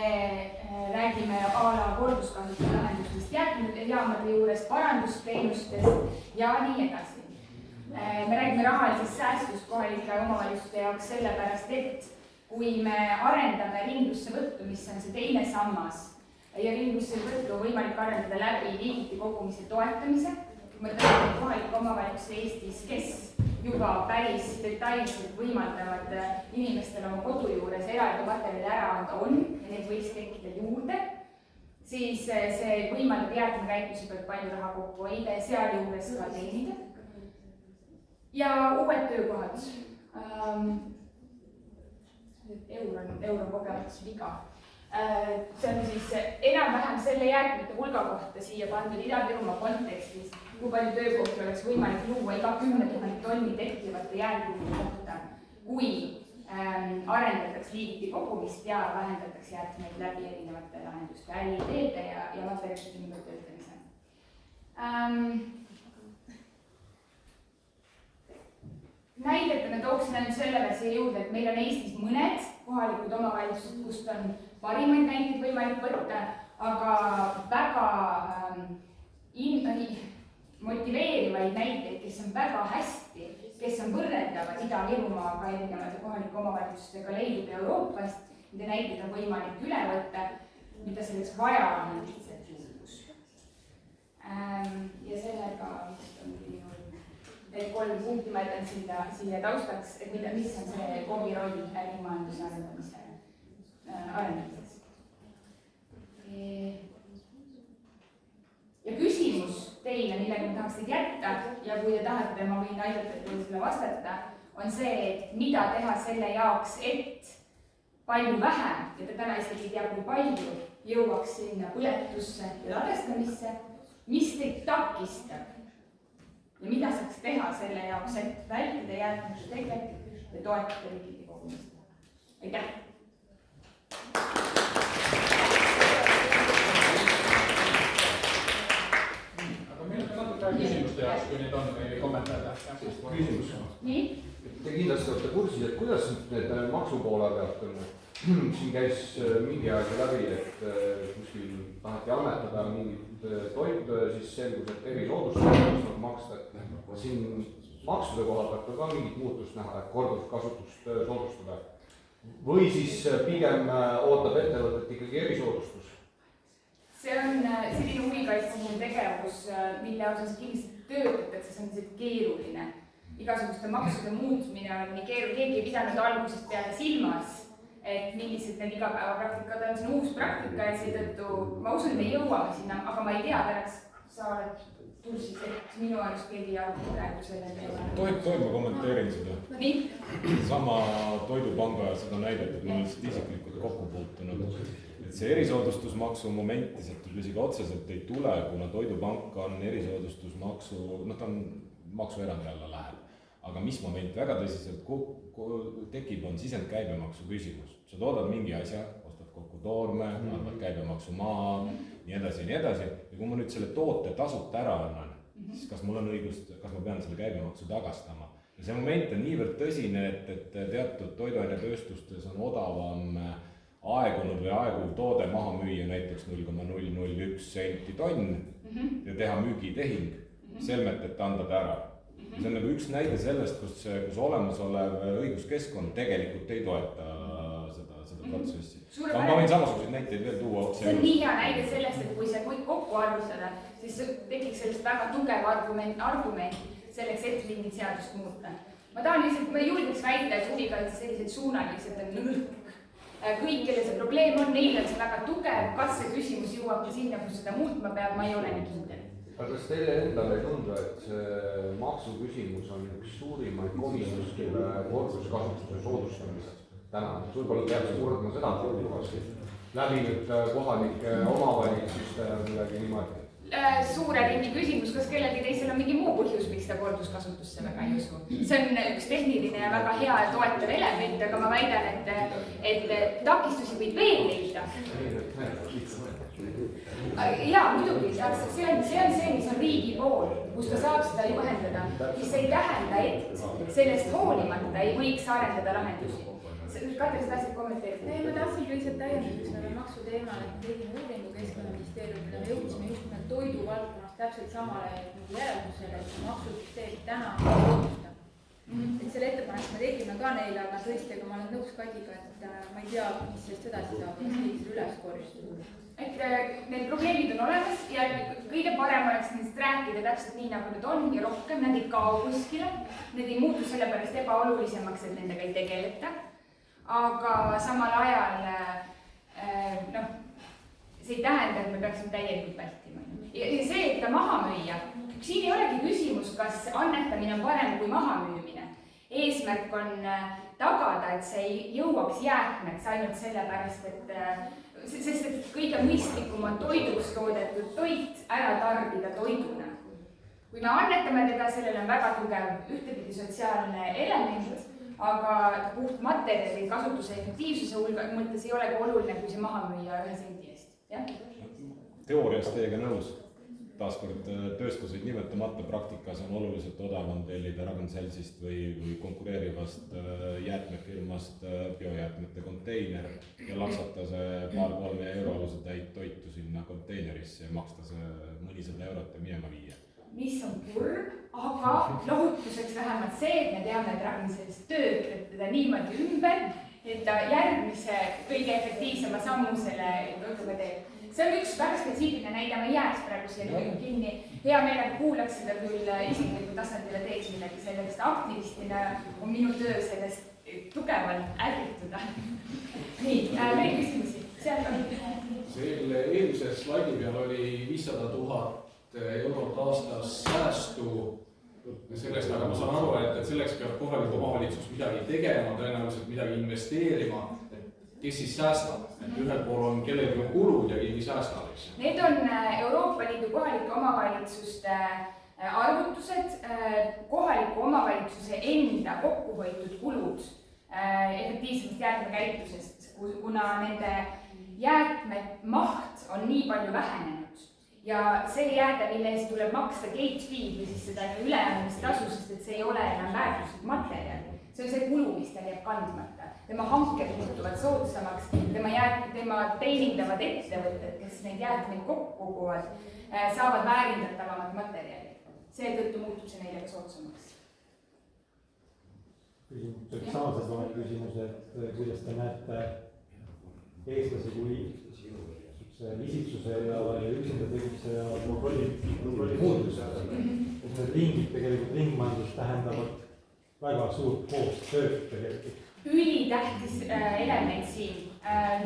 räägime ala korduskasutuse lahendustest jäätmejaamade juures, parandusteenustest ja nii edasi. me räägime rahalisest säästust kohalike omavalitsuste jaoks sellepärast, et kui me arendame ringlussevõttu, mis on see teine sammas, ja ringlussevõttu võimalik arendada läbi liigiti kogumise toetamise, kui me tõenäoliselt kohalike omavalitsuste Eestis, kes juba päris detailselt võimaldavad inimestele oma kodu juures eraldi materjali ära anda on, ja need võiks tekkida juurde, siis see võimaldab jäätmekäitluse pealt palju raha kokku hoida ja sealjuures ka teenida. Ja uued töökohad. Euro kogemus viga. See on siis enam-vähem selle jäätmete hulga kohta siia pandud Ida-Virumaa kontekstis, kui palju töökohti oleks võimalik luua iga 10 000 tonni tekkivate jäätmete kohta, kui arendataks liigiti kogumist ja vähendataks jäätmeid läbi erinevate lahenduste, äriideede ja materjalide ümbertöötamise. Näidetena tooksin ainult selle siia juurde, et meil on Eestis mõned kohalikud omavalitsused, kust on parimaid näiteid võimalik võtta, aga väga motiveerivaid näiteid, kes on väga hästi, kes on võrreldavad Ida-Virumaaga erinevate kohalike omavalitsustega leidub Euroopast, nende näiteid on võimalik üle võtta, mida selleks vaja on lihtsalt juhus. Ja sellega vist ongi minu need 3 punkti ma jätan siia taustaks, et mis on see KOV-i roll ärimajanduse arendamises. Ja küsimus teile, millega ma tahaks teid jätta ja kui te tahate, ma võin aidata teile selle vastata, on see, et mida teha selle jaoks, et palju vähem, ja te täna isegi ei tea, kui palju, jõuaks sinna põletusse ja ladestamisse, mis teid takistab ja mida saaks teha selle jaoks, et vältida jäätmete teket ja toetada liigiti kogumist. Aitäh! Aga meil on natuke küsimuste jaoks, kui neid on või kommentaare. Küsimus. Nii? Te kindlasti olete kursis, et kuidas need maksupoole pealt on. Siin käis mingi aeg läbi, et kuskil taheti annetada mingit toitu ja siis selgus, et erisoodustused maksta. Siin maksude koha pealt on ka mingit muutust näha, et korduskasutust soodustada. Või siis pigem ootab ettevõtet ikkagi erisoodustus? See on selline huvikaitseline tegevus, mille osas kindlasti töötatakse, see on lihtsalt keeruline. Igasuguste maksude muutmine on nii keeruline, keegi ei pidanud algusest peale silmas, et millised need igapäevapraktikad on, see on uus praktika ja seetõttu ma usun, et me jõuame sinna, aga ma ei tea, Tereks, sa oled tursis, et minu arust keegi jagu praegu selle teema. Tohib ma kommenteerin seda? Nii? Sama Toidupanga seda näidet, et ma olen lihtsalt isiklikult kokku puutunud. Et see erisoodustusmaksu momenti sealt isegi otseselt ei tule, kuna Toidupank on erisoodustusmaksu, ta on maksuerandi alla läheb. Aga mis moment väga tõsiselt tekib, on sisendkäibemaksu küsimus. Sa toodad mingi asja, ostad kokku toorme, annad käibemaksu maa, nii edasi. Ja kui ma nüüd selle toote tasuta ära annan, siis kas mul on õigust, kas ma pean selle käibemaksu tagastama? Ja see moment on niivõrd tõsine, et teatud toiduainetööstustes on odavam aegunud või aeguv toode maha müüa näiteks 0,001 senti tonn ja teha müügitehing, selmet, et anda ta ära. See on nagu üks näide sellest, kus olemasolev õiguskeskkond tegelikult ei toeta seda protsessi. Ma võin samasuguseid näiteid veel tuua otse. See on nii hea näide sellest, et kui see kõik kokku arvutada, siis tekiks sellest väga tugev argument selleks, et mingit seadust muuta. Ma tahan lihtsalt, ma julgeks väita, et huvikaitse sellised suunalised on nõrk. Kõik, kelle see probleem on, neil on see väga tugev, kas see küsimus jõuab ka sinna, kus seda muutma peab, ma ei ole nii kindel. Aga kas teile endale ei tundu, et see maksuküsimus on üks suurimaid komistuskile korduskasutuse soodustamised täna? Võib-olla peaks kurdma seda läbi nüüd kohalike omavalitsuste midagi niimoodi? Suure ringi küsimus, kas kellelgi teisel on mingi muu põhjus, miks ta korduskasutusse väga ei usu. See on üks tehniline ja väga hea ja toetav element, aga ma väidan, et takistusi võid veel leida. Jaa, muidugi, see on see, mis on riigi pool, kus ta saab seda juhendada, mis ei tähenda, et sellest hoolimata ei võiks arendada lahendusi. Katri, sa tahtsid kommenteerida? Ei, ma tahtsin lihtsalt täiendada maksuteemal, et tegime uuringu Keskkonnaministeeriumile, me jõudsime just nimelt toiduvaldkonnas täpselt samale järeldusele, et maksusüsteemi täna soodustab. Et selle ettepaneku me tegime ka neile, aga tõesti, aga ma olen nõus Kadiga, et ma ei tea, mis sellest edasi saab, mis sellisel üles korjustada. Et need probleemid on olemas ja kõige parem oleks nendest rääkida täpselt nii, nagu need on ja rohkem, nad ei kao kuskile. Need ei muutu sellepärast ebaolulisemaks, et nendega ei tegeleta. Aga samal ajal, see ei tähenda, et me peaksime täielikult vältima. Ja see, et ta maha müüa, siin ei olegi küsimus, kas annetamine on parem kui maha müümine. Eesmärk on tagada, et see ei jõuaks jäätmeks ainult sellepärast, sest kõige mõistlikum on toiduks toodetud toit ära tarbida toiduna. Kui me annetame teda, sellel on väga tugev ühtepidi sotsiaalne element, aga puht materjali kasutuse efektiivsuse mõttes ei ole ka oluline, kui see maha müüa 1 sendi eest. Teoorias teiega nõus. Taaskord tööstuseid nimetamata praktikas on oluliselt odavam tellida Ragn-Sellsist või konkureerivast jäätmefirmast biojäätmete konteiner ja laksata see paar-3 euroluse täit toitu sinna konteinerisse ja maksta see mõnisada eurot ja minema viia. Mis on kurb, aga lohutuseks vähemalt see, et me teame, et Ragn-Sellist töötleb teda niimoodi ümber, et ta järgmise kõige efektiivsema sammu selle toiduga teeb. See on üks väga spetsiifiline näide, ma ei jääks praegu siia kõik kinni. Hea meelega kuulaks seda küll isikliku tasandile teeks midagi sellest. Aktivistina on minu töö sellest tugevalt ärrituda. Nii, veel küsimusi. Selle eelmise slaidi peal oli 500 000 eurot aastas säästu sellest, aga ma saan aru, et selleks peab kohalik omavalitsus midagi tegema, tõenäoliselt midagi investeerima. Kes siis säästab? Ühel pool on kellelgi on kulud ja keegi säästab. Need on Euroopa Liidu kohalike omavalitsuste arvutused, kohaliku omavalitsuse enda kokkuhoitud kulud efektiivsemast jäätmekäitlusest, kuna nende jäätmemaht on nii palju vähenenud. Ja see jääde, mille eest tuleb maksta gate fee või siis seda ülejäämistasu, sest et see ei ole enam väärtuslik materjal. See on see kulu, mis tal jääb kandmata. Tema hanked muutuvad soodsamaks, tema teenindavad ettevõtted, kes neid jäätmeid kokku koguvad, saavad väärindatavamat materjali. Seetõttu muutub see neile ka soodsamaks. Samased küsimus, et kuidas te näete eestlasi kui isiksuse ja üksinda tegutse ja kontrolli muutus. Et need ringid tegelikult ringmajandus tähendavad väga suurt koostööd tegelikult. Ülitähtis element siin.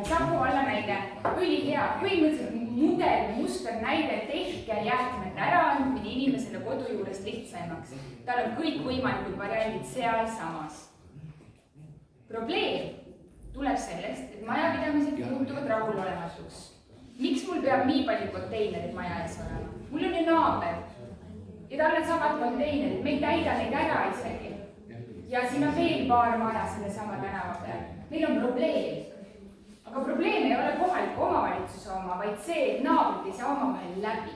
Saku alla näide. Ülihea. Põhimõtteliselt mudel, muster näide, tehke jäätmete äraandmine inimesele kodu juures lihtsamaks. Tal on kõik võimalikud variandid seal samas. Probleem tuleb sellest, et majapidamised muutuvad rahulolematuks. Miks mul peab nii palju konteinerid maja ees olema? Mul on ju naaber. Ja tal on samad konteinerid. Me ei täida neid ära isegi. Ja siin on veel paar maja selle sama tänava peal. Meil on probleem. Aga probleem ei ole kohaliku omavalitsuse oma, vaid see, et naabrid ei saa omavahel läbi.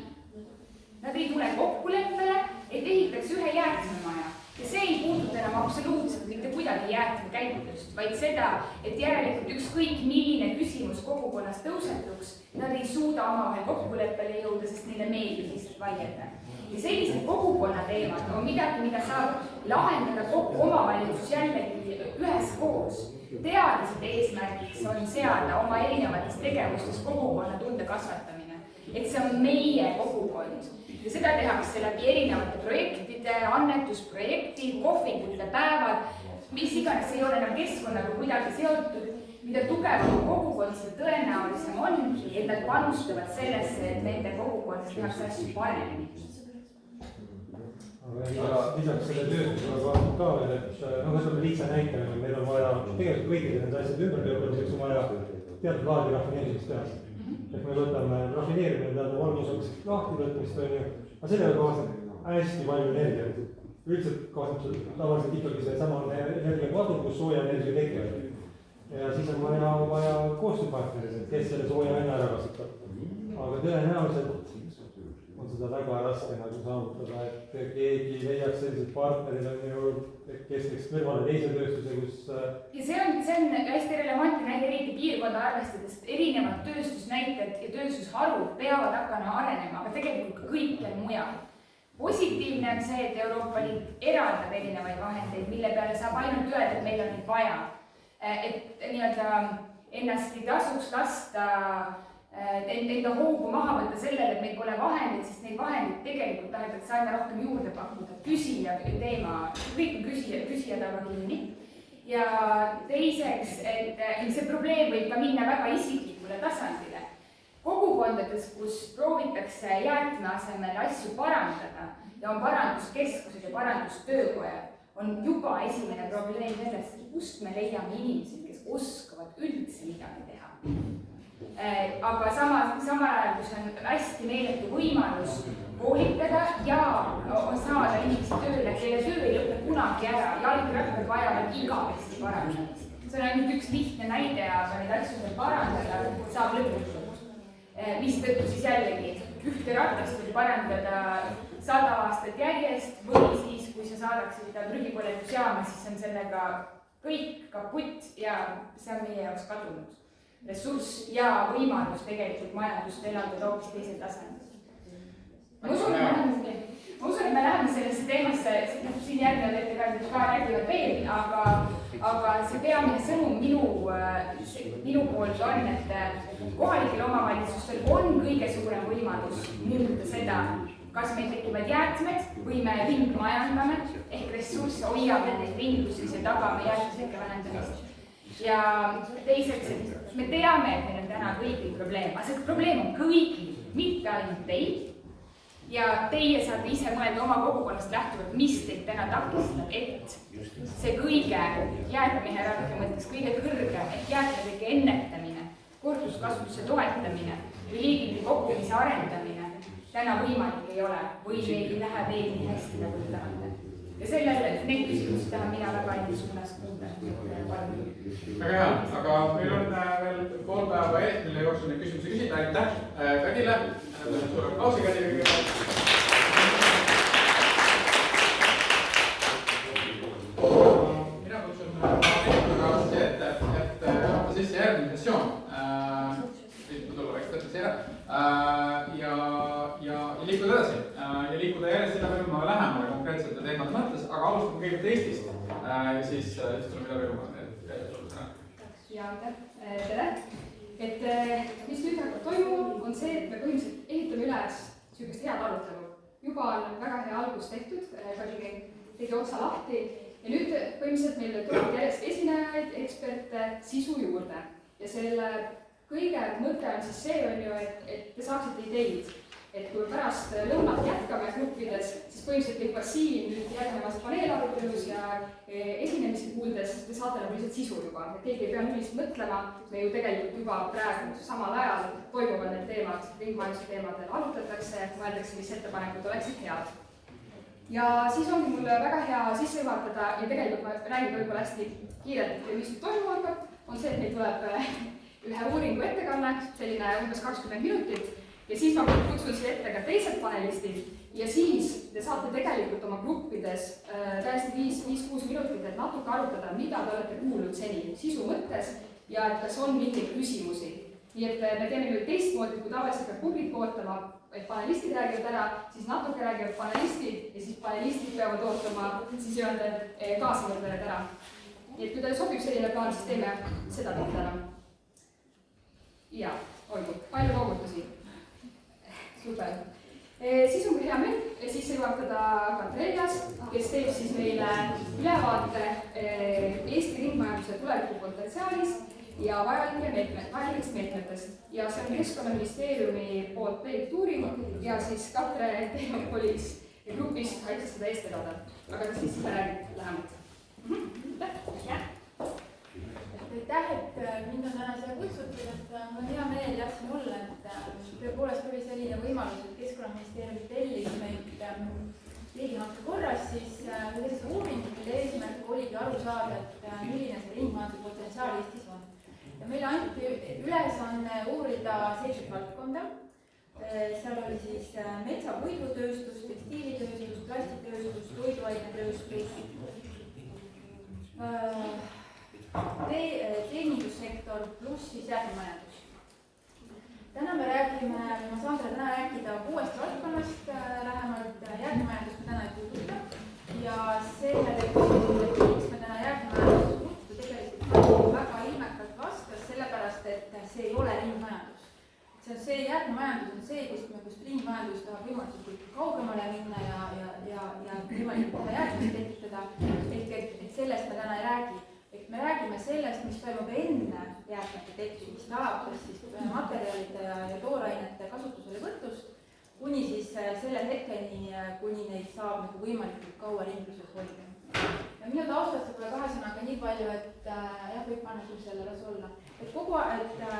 Nad ei tule kokkuleppele, et ehitaks ühe jäätmemaja. Ja see ei puuduta enam absoluutselt mitte kuidagi jäätmekäitlust, vaid seda, et järelikult ükskõik milline küsimus kogukonnas tõusetuks, nad ei suuda omavahel kokkuleppele jõuda, sest neile meeldib lihtsalt vaielda. Ja sellised kogukonna teemad on midagi, mida saab lahendada kogu omavalitsus jällegi üheskoos. Teadlased eesmärgiks on seada oma erinevates tegevustes kogukonna tunde kasvatamine. Et see on meie kogukond. Ja seda tehakse läbi erinevate projektide, annetusprojektid, kohvikute päevad, mis iganes ei ole enam keskkonnaga kuidagi seotud. Mida tugevam kogukond, seda tõenäolisem on, et nad panustavad sellesse, et nende kogukonnas tehakse asju paremini. Lisaks selle tööstusele vaatame ka veel, et võtame lihtsa näite, meil on vaja tegelikult kõikide nende asjade ümbertöötamiseks on vaja teatud laadi rafineerimist teha. Et me võtame rafineerimine teada valmuseks lahti võtmist, aga sellega kaasneb hästi palju energiat. Üldiselt kaasneb tavaliselt ikkagi see sama energia kadu, kus sooja energia tekib. Ja siis on vaja koostööpartnerid, kes selle sooja aina ära kasutab. Aga tõenäoliselt on seda väga raske saavutada, et keegi leiaks sellised partnerid, kes teeks kõrvale teise tööstuse, kus... Ja see on hästi relevantne näide eriti piirkonda arvestades erinevad tööstusnäited ja tööstusharud peavad hakkama arenema, aga tegelikult ka kõikjal mujal. Positiivne on see, et Euroopa Liit eraldab erinevaid vahendeid, mille peale saab ainult öelda, et meil on neid vaja. Et nii-öelda ennast ei tasuks lasta enda hoogu maha võtta sellele, et meil pole vahendeid, sest neid vahendeid tegelikult tahetakse aina rohkem juurde pakkuda. Küsija teema, kõik on küsija taga kinni. Ja teiseks, et see probleem võib ka minna väga isiklikule tasandile. Kogukondades, kus proovitakse jäätme asemel asju parandada ja on paranduskeskused ja parandustöökojad, on juba esimene probleem sellest, kust me leiame inimesed, kes oskavad üldse midagi teha. Aga samal ajal, kus on hästi meeletu võimalus koolitada ja saada inimesi tööle, kelle töö ei lõpe kunagi ära, jalgrattad vajavad igavesti parandamist. See on ainult üks lihtne näide, aga neid asju veel parandada saab lõputult. Mistõttu siis jällegi ühte ratast võib parandada 100 aastat järjest või siis, kui sa saadaksid seda prügipõletusjaama, siis on sellega kõik kaputt ja see on meie jaoks kadunud. Ressurss ja võimalus tegelikult majandust elavdada hoopis teisel tasandil. Ma usun, et me läheme sellesse teemasse, siin järgnevad ettekandjad ka räägivad veel, aga see peamine sõnum minu poolt on, et kohalikel omavalitsustel on kõige suurem võimalus muuta seda, kas meil tekivad jäätmed või me ringmajandame ehk ressursse hoiame neid ringluses ja tagame jäätmete vähendamist. Ja teiseks, et me teame, et meil on täna kõigil probleem, aga see probleem on kõigil, mitte ainult teil. Ja teie saate ise mõelda oma kogukonnast lähtuvalt, mis teid täna takistab, et see kõige jäätmehierarhia mõttes kõige kõrgem ehk jäätmetega ennetamine, korduskasutuse toetamine või liigiti kokkumise arendamine täna võimalik ei ole või ei lähe veel nii hästi, nagu te tahate. Ja sellele, neid küsimusi tahan mina väga enda suunas kuulda. Väga hea, aga meil on veel pool päeva ees, mille jooksul neid küsimusi küsida. Aitäh Kadile, suure aplausi Kadile kõigepealt. Mina kutsun ette, et võtta sisse järgmine sessioon. Tulla vaikselt võtta ja liikuda edasi. Ja liikuda järjest Ida-Virumaale lähemale konkreetsete teemade mõttes, aga alustame kõigepealt Eestist. Ja siis tuleme Ida-Virumaale. Ja tere! Et mis nüüd hakkab toimuma, on see, et me põhimõtteliselt ehitame üles niisugust head arutelu. Juba on väga hea algus tehtud, Kadri tegi otsa lahti ja nüüd põhimõtteliselt meil tuleb järjest esinejaid, eksperte, sisu juurde. Ja selle kõige mõte on siis see, et te saaksite ideid. Et kui pärast lõunat jätkame gruppides, siis põhimõtteliselt juba siin nüüd järgnevast paneelarutelus ja esinemisi kuuldes te saate nagu lihtsalt sisu juba. Et keegi ei pea nullist mõtlema, me ju tegelikult juba praegu samal ajal toimuvad need teemad, ringmajanduse teemadel arutatakse, mõeldakse, mis ettepanekud oleksid head. Ja siis ongi mul väga hea sisse juhatada ja tegelikult ma räägin võib-olla hästi kiirelt, mis nüüd toimuma hakkab, on see, et meil tuleb ühe uuringu ettekanne, selline umbes 20 minutit. Ja siis ma kutsun siia ette ka teised panelistid ja siis te saate tegelikult oma gruppides täiesti 5-6 minutit, et natuke arutada, mida te olete kuulnud seni sisu mõttes ja et kas on mingeid küsimusi. Nii et me teeme nüüd teistmoodi, kui tavaliselt peab publik ootama, et panelistid räägivad ära, siis natuke räägivad panelistid ja siis panelistid peavad ootama, siis kaasamõtlejad ära. Nii et kui teile sobib selline plaan, siis teeme seda tihti ära. Ja, olgu, palju koogutusi. Super. Siis on hea meel sisse juhatada Katreelias, kes teeb siis meile ülevaate Eesti ringmajanduse tulevikupotentsiaalist ja vajalikest meetmetest. Ja see on Keskkonnaministeeriumi poolt tellitud uuring ja siis Katre Tehnopolis grupist aitas seda eest vedada. Aga siis räägib lähemalt. Aitäh, et mind on täna siia kutsutud, et mul on hea meel jah siin olla, et tõepoolest oli selline võimalus, et Keskkonnaministeeriumi tellis meid riigihanke korras siis sellise uuringu, mille eesmärk oligi aru saada, et milline see ringmajanduse potentsiaal Eestis on. Ja meile anti ülesanne uurida 7 valdkonda. Seal oli siis metsa- puidutööstus, tekstiilitööstus, plastiktööstus, toiduainetööstus, teenindussektor pluss siis jäätmemajandus. Täna me räägime see jäätmemajandus on see, kus ringmajandus tahab võimalikult kaugemale minna ja võimalikult vähe jäätmeid tekitada. Et sellest me täna ei räägi. Et me räägime sellest, mis toimub enne jäätmete tekkimist, alates siis materjalide ja toorainete kasutuselevõtust, kuni siis selle hetkeni, kuni neid saab nagu võimalikult kaua ringluses hoida. Ja minu taustast võib-olla kahe sõnaga nii palju, et jah, võib panna küll selle las olla. Et kogu aeg, jah,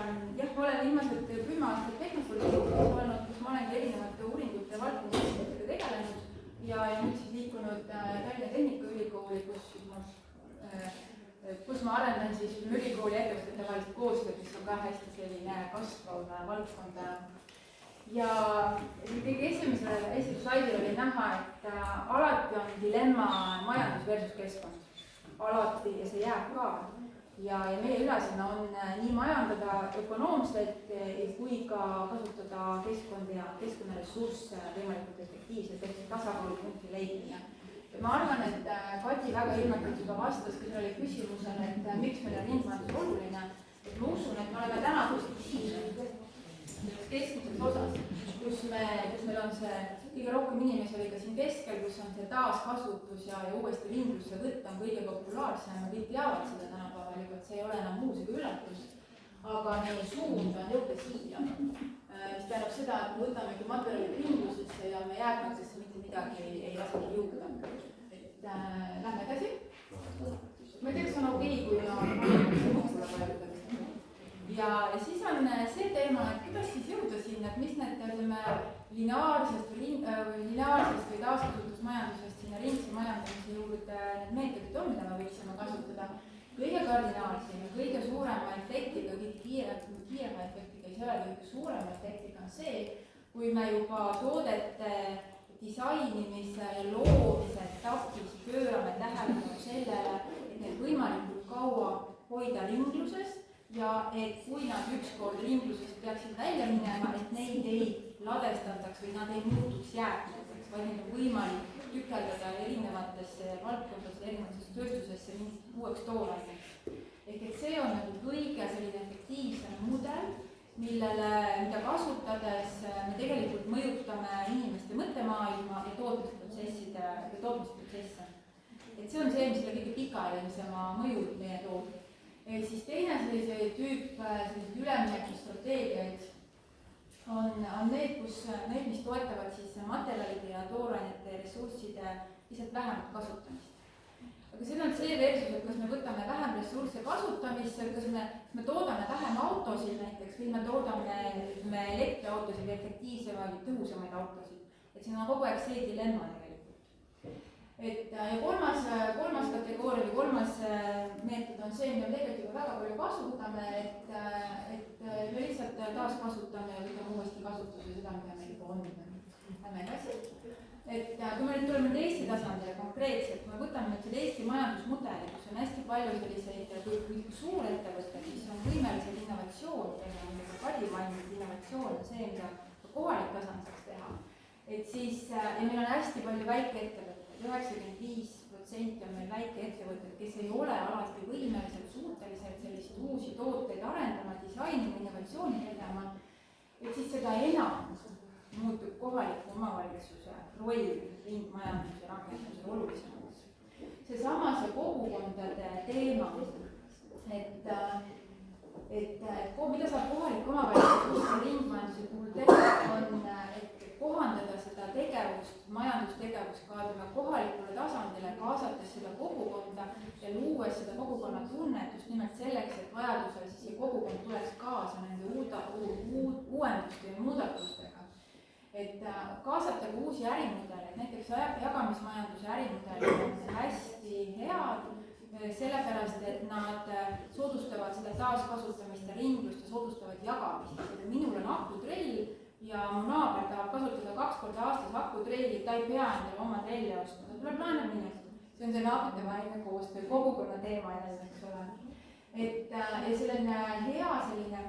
ma olen viimased 10 aastat tehnopoliitikas olnud, kus ma olengi erinevate uuringute valdkondadega tegelenud ja nüüd siis liikunud Tallinna Tehnikaülikooli, kus ma arendan siis ülikooli ettevõtete vahelist koostööd, mis on ka hästi selline kasvav valdkond. Ja kõige esimesel slaidil oli näha, et alati on dilemma majandus versus keskkond. Alati ja see jääb ka. Ja meie ülesanne on nii majandada ökonoomselt kui ka kasutada keskkondi ja keskkonnaressursse võimalikult efektiivselt, ehk tasakaalupunkti leidmine. Ma arvan, et Kati väga ilmekalt juba vastas, kui oli küsimusele, et miks meil on ringmajandus oluline. Et ma usun, et me oleme täna positiivsed keskmises osas, kus meil on see kõige rohkem inimesi oli ka siin keskel, kus on see taaskasutus ja uuesti ringlusse võtta on kõige populaarsem ja kõik teavad seda tänapäeval juba, et see ei ole enam muusika üllatus. Aga meie suund on jõuda siia, mis tähendab seda, et me võtamegi materjalid ringlusesse ja me jäätmetesse mitte midagi ei lasegi jõuda. Et lähme edasi. Ma ei tea, kas on okei, kui on ja siis on see teema, et kuidas siis jõuda sinna, et mis need lineaarsest või taaskasutusmajandusest sinna ringse majandamise juurde need meetodid on, mida me võiksime kasutada. Kõige kardinaalsem ja kõige suurema efektiga, kõige kiirema efektiga, ei ole kõige suurema efektiga on see, kui me juba toodete disainimise ja loomise etapis pöörame tähelepanu sellele, et need võimalikult kaua hoida ringluses ja et kui nad ükskord ringlusest peaksid välja minema, et neid ei ladestataks või nad ei muutuks jäätmeteks, vaid neid on võimalik tükeldada erinevatesse valdkondadesse, erinevatesse tööstusesse mingit uueks tooraineks. Ehk et see on nagu kõige selline efektiivsem mudel, mida kasutades me tegelikult mõjutame inimeste mõttemaailma ja tootmisprotsesse. Et see on see, mis selle kõige pikaajalisema mõju meie toob. Siis teine sellise tüüp üleminekustrateegiaid on need, mis toetavad siis materjalide ja toorainete ressursside lihtsalt vähemat kasutamist. Aga see on see versus, et kas me võtame vähem ressursse kasutamisse, kas me toodame vähem autosid näiteks või me toodame elektriautosid, efektiivsemaid, tõhusamaid autosid. Et siin on kogu aeg see dilemma tegelikult. Ja kolmas kategooria või kolmas meetod on see, mida me tegelikult juba väga palju kasutame, et me lihtsalt taaskasutame ja võtame uuesti kasutuse seda, mida meil juba on. Lähme edasi. Et kui me nüüd tuleme Eesti tasandile konkreetselt, kui me võtame nüüd selle Eesti majandusmudeli, kus on hästi palju selliseid suurettevõtteid, mis on võimelised innovatsioon teha, mida Kadi mainis, innovatsioon on see, mida kohalik tasand saaks teha. Et siis, ja meil on hästi palju väikeettevõtteid, 95% on meil väikeettevõtted, kes ei ole alati võimelised, suutelised sellist uusi tooteid arendama, disainima, innovatsiooni tegema, et siis seda enam muutub kohaliku omavalitsuse roll ringmajanduse rakendamisel olulisemaks. Seesama see kogukondade teema, et mida saab kohalik omavalitsus ringmajanduse puhul teha, on, et kohandada seda tegevust, majandustegevust ka kohalikule tasandile, kaasates seda kogukonda ja luues seda kogukonna tunnet just nimelt selleks, et vajadusel siis see kogukond tuleks kaasa nende uuenduste ja muudatustega. Et kaasata ka uusi ärimudeleid, näiteks jagamismajanduse ärimudelid on hästi head, sellepärast, et nad soodustavad seda taaskasutamist ja ringlust ja soodustavad jagamist. Minul on akutrell ja mu naaber tahab kasutada 2 korda aastas akutrelli, ta ei pea endale oma trelli ostma, ta tuleb laenab minema. See on see naabritevaheline koostöö, kogukonna teema jälle, eks ole. Ja selline hea selline,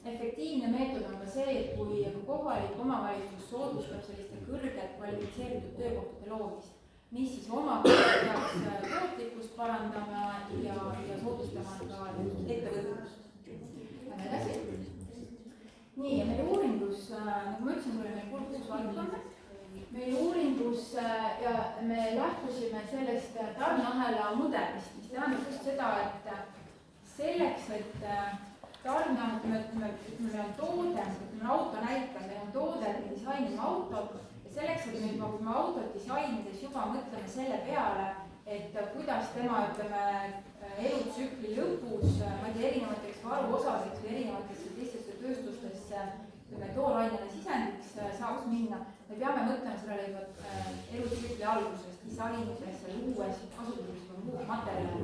efektiivne meetod on ka see, et kui kohalik omavalitsus soodustab selliste kõrgelt kvalifitseeritud töökohtade loomist, mis siis omakorda peaks tootlikkust parandama ja soodustama ka ettevõtlust. Lähme edasi. valdkonda. meie uuringus ja me lähtusime sellest tarneahela mudelist, mis tähendab just seda, et selleks, et tarneahel, meil on toode, ütleme auto näitel, meil on toode, me disainime autot ja selleks, et me juba autot disainides juba mõtleme selle peale, et kuidas tema, ütleme, elutsükli lõpus, ma ei tea, erinevateks varuosadeks või erinevatesse teistesse tööstustesse, ütleme, toorainele sisendiks saaks minna, me peame mõtlema sellele juba elutsükli alguses, disainides, luues, kasutades juba materjali.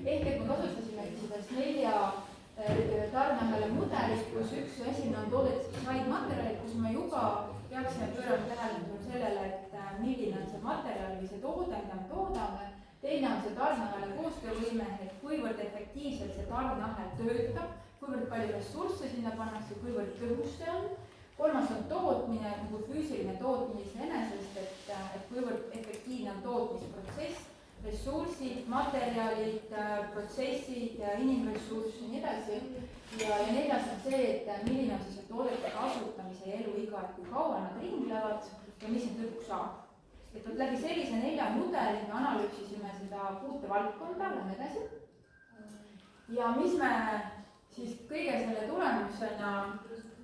Ehk et me kasutasime sellest 4 tarneahela mudelit, kus üks esimene on toodetud disainmaterjalid, kus me juba peaksime pöörama tähelepanu sellele, et milline on see materjal või see toode, mida me toodame. Teine on see tarneahela koostöövõime, et kuivõrd efektiivselt see tarneahel töötab, kuivõrd palju ressursse sinna pannakse, kuivõrd tõhus see on. Kolmas on tootmine, nagu füüsiline tootmine iseenesest, et kuivõrd efektiivne on tootmisprotsess, ressursid, materjalid, protsessid, inimressurss ja nii edasi. Ja neljas on see, et milline on siis toodete kasutamise ja eluiga, et kui kaua nad ringlevad ja mis nüüd lõpuks saab. Et läbi sellise 4 mudeli me analüüsisime seda puutevaldkonda, lähme edasi. Ja mis me siis kõige selle tulemusena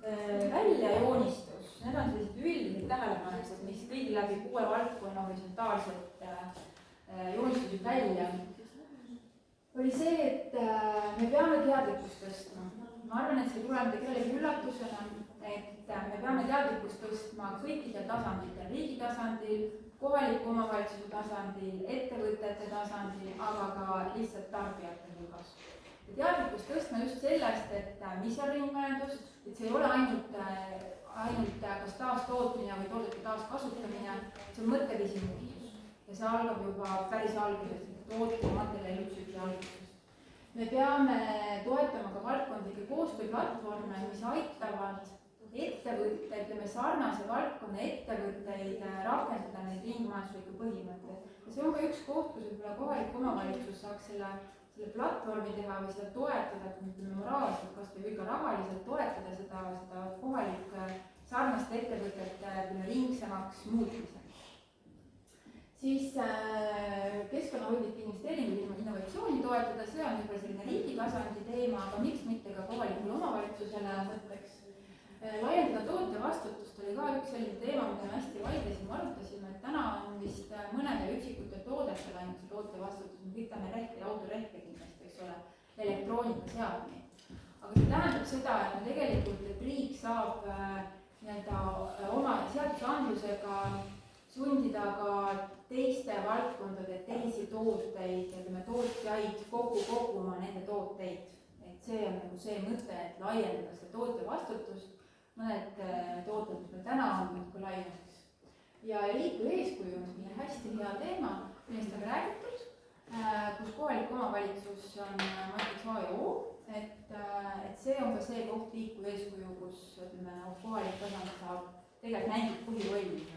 välja joonistus, need on sellised üldised tähelepanekud, mis kõigi läbi 6 valdkonna horisontaalselt joonistusid välja, oli see, et me peame teadlikkust tõstma. Ma arvan, et see tuleb kellelegi üllatusena, et me peame teadlikkust tõstma kõikidel tasanditel, riigi tasandil, kohaliku omavalitsuse tasandil, ettevõtete tasandil, aga ka lihtsalt tarbijate hulgas. Teadlikkust tõstma just sellest, et mis on ringmajandus, et see ei ole ainult kas taastootmine või toodete taaskasutamine, see on mõtteviisi muutus. Ja see algab juba päris algusest, toote materjali elutsükli algusest. Me peame toetama ka valdkondlikke koostööplatvorme, mis aitavad ettevõtteid, ütleme sarnase valdkonna ettevõtteid rakendada neid ringmajanduslikke põhimõtteid. Ja see on ka üks koht, kus võib-olla kohalik omavalitsus saaks selle platvormi teha või seda toetada, ütleme moraalselt, kas või ka rahaliselt toetada seda kohalike sarnaste ettevõtete ringsemaks muutmiseks. Siis keskkonnahoidlike investeeringud innovatsiooni toetada, see on juba selline riigi tasandi teema, aga miks mitte ka kohalikule omavalitsusele mõtteks. Laiendada toote vastutust oli ka üks selline teema, mida me hästi vaidlesime, arutasime, et täna on vist mõnedel üksikute toodetele ainult see toote vastutus, me võtame rehvi, autorehve kindlasti, eks ole, elektroonikaseadmeid. Aga see tähendab seda, et me tegelikult, et riik saab oma seadusandlusega sundida ka teiste valdkondade teisi tooteid, tootjaid koguma nende tooteid. Et see on nagu see mõte, et laiendada see toote vastutust. Mõned tooted, mis meil täna on, kui laiendaks. Ja liiku eeskuju on selline hästi hea teema, millest on räägitud, kus kohalik omavalitsus on, ma ütleks A ja O, et see on ka see koht liiku eeskuju, kus kohalik tasand saab tegelikult näinud põhirolli.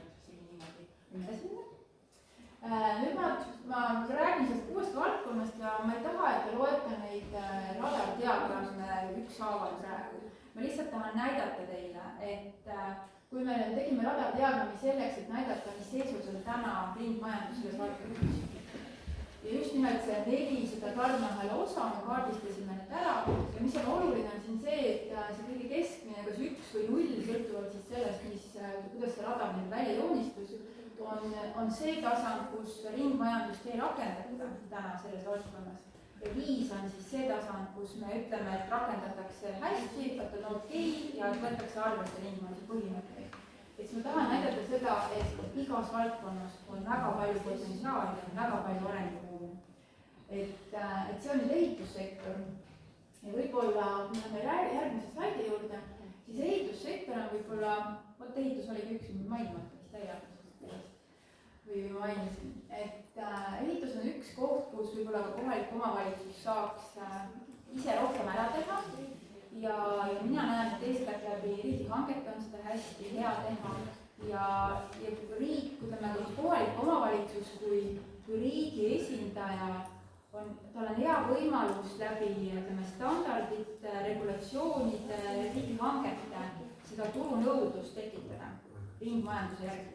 Nüüd ma räägin sellest 6 valdkonnast ja ma ei taha, et te loete neid radardiagramme ükshaaval praegu. Ma lihtsalt tahan näidata teile, et kui me tegime radardiagrammi selleks, et näidata, mis seisus on täna ringmajandus selles valdkonnas. Ja just nimelt see 4 seda tarneahela osa, me kaardistasime need ära ja mis on oluline on siin see, et see kõige keskmine, kas 1 või 0 sõltuvalt siis sellest, kuidas see radar meil välja joonistus, on see tasand, kus ringmajandust ei rakendata täna selles valdkonnas. Ja 5 on siis see tasand, kus me ütleme, et rakendatakse hästi, võtta on okei ja võetakse arvesse ringmajanduse põhimõtteid. Et ma tahan näidata seda, et igas valdkonnas on väga palju potentsiaali ja väga palju arenguruumi. Et see on nüüd ehitussektor. Ja võib-olla, kui me järgmise slaidi juurde, siis ehitussektor on võib-olla, ehitus oligi üks mainimata, mis teie või mainisin, et ehitus on üks koht, kus võib-olla ka kohalik omavalitsus saaks ise rohkem ära teha ja mina näen, et eeskätt läbi riigihangete on seda hästi hea teha ja riik, ütleme, kohalik omavalitsus kui riigi esindaja tal on hea võimalus läbi standardite, regulatsioonide, riigihangete seda turunõudlust tekitada. ringmajanduse järgi.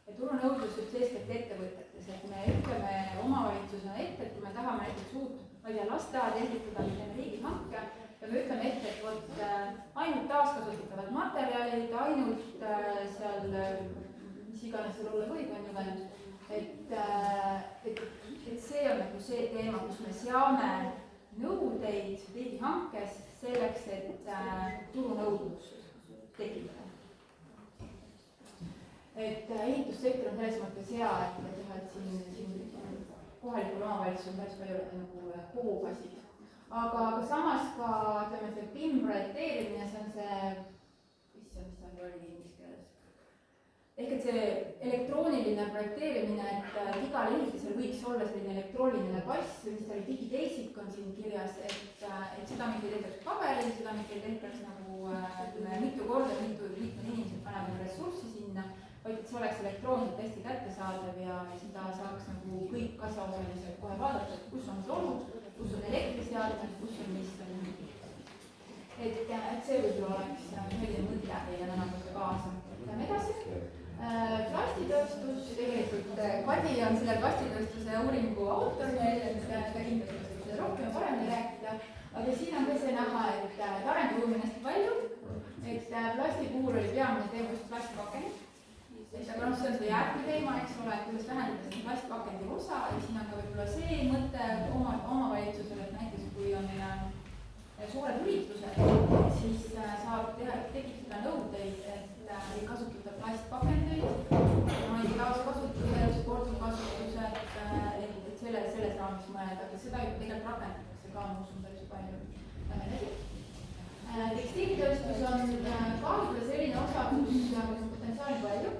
Ja turunõudlus võib eeskätt ettevõtetes, et me ütleme omavalitsusena ette, et kui me tahame näiteks uut, ma ei tea, lasteaeda ehitada, me teeme riigihanke ja me ütleme ette, et vot ainult taaskasutatavad materjalid, ainult seal, mis iganes seal olla võib, on ju veel, et see on nagu see teema, kus me seame nõudeid riigihankes selleks, et turunõudlust tekitada. Et ehitussektor on selles mõttes hea, et siin kohalikul omavalitsusel on päris palju nagu hoobasid. Aga samas ka, ütleme, see BIM-projekteerimine, see on see, mis ta oli inglise keeles. Ehk et see elektrooniline projekteerimine, et igal ehitisel võiks olla selline elektrooniline pass, mis oli digiteisik on siin kirjas, et seda mitte ei tehtaks paberil, seda mitte ei tehtaks nagu mitu korda, mitmed inimesed panevad ressurssi sinna, vaid et see oleks elektrooniliselt hästi kättesaadav ja seda saaks nagu kõik asjaosalised kohe vaadata, et kus on tolud, kus on elektriseadmed, kus on mis. Et see võib-olla oleks selline mõte teile tänapäeva kaasa. Lähme edasi. Plastitööstus, tegelikult Kadi on selle plastitööstuse uuringu autor meil, et ta kindlasti seda rohkem ja paremini rääkida. Aga siin on ka see näha, et arenguruumi on hästi palju, et plasti puhul oli peamine teema just plastpakendid. Aga see on see jäätmeteema, eks ole, et kuidas vähendada seda plastpakendi osa ja siin on ka võib-olla see mõte omavalitsusele, et näiteks kui on suured üritused, siis saab tekitada nõudeid, et ei kasutata plastpakendeid, taaskasutused, korduvkasutused, et selles raames mõelda, aga seda juba tegelikult rakendatakse ka, ma usun, päris palju. Lähme edasi. Tekstiilitööstus on ka võib-olla selline osa, kus on potentsiaali palju.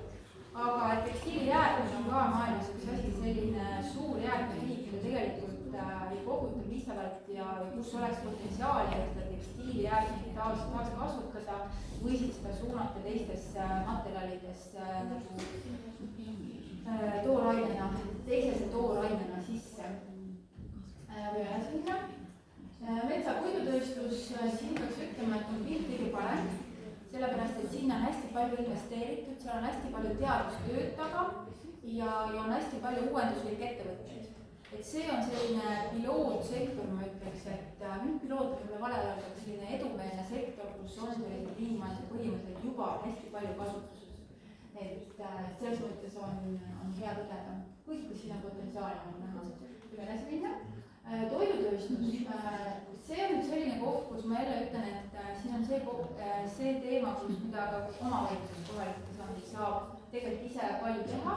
Aga tekstiilijäätmed on ka maailmas üks hästi selline suur jäätmeliik, mida tegelikult ei koguta piisavalt ja kus oleks potentsiaali, et seda tekstiilijäätmeid taaskasutada või siis seda suunata teistesse materjalidesse nagu toorainena, teisese toorainena sisse. Või edasi minna. Metsapuidutööstus, siin peaks ütlema, et on pilt kõige parem. Sellepärast, et siin on hästi palju investeeritud, seal on hästi palju teadustööd taga ja on hästi palju uuenduslikke ettevõtteid. Et see on selline pilootsektor, ma ütleks, et piloot on vale öelda, selline edumeelne sektor, kus on sellised ringmajanduse põhimõtted juba hästi palju kasutuses. Et selles mõttes on hea tõdeda, kuigi siin on potentsiaali on näha. Kui me edasi minna. Toidutööstus, see on selline koht, kus ma jälle ütlen, et siin on see teema, kus mida ka omavalitsus kohalikus tasandil saab tegelikult ise palju teha.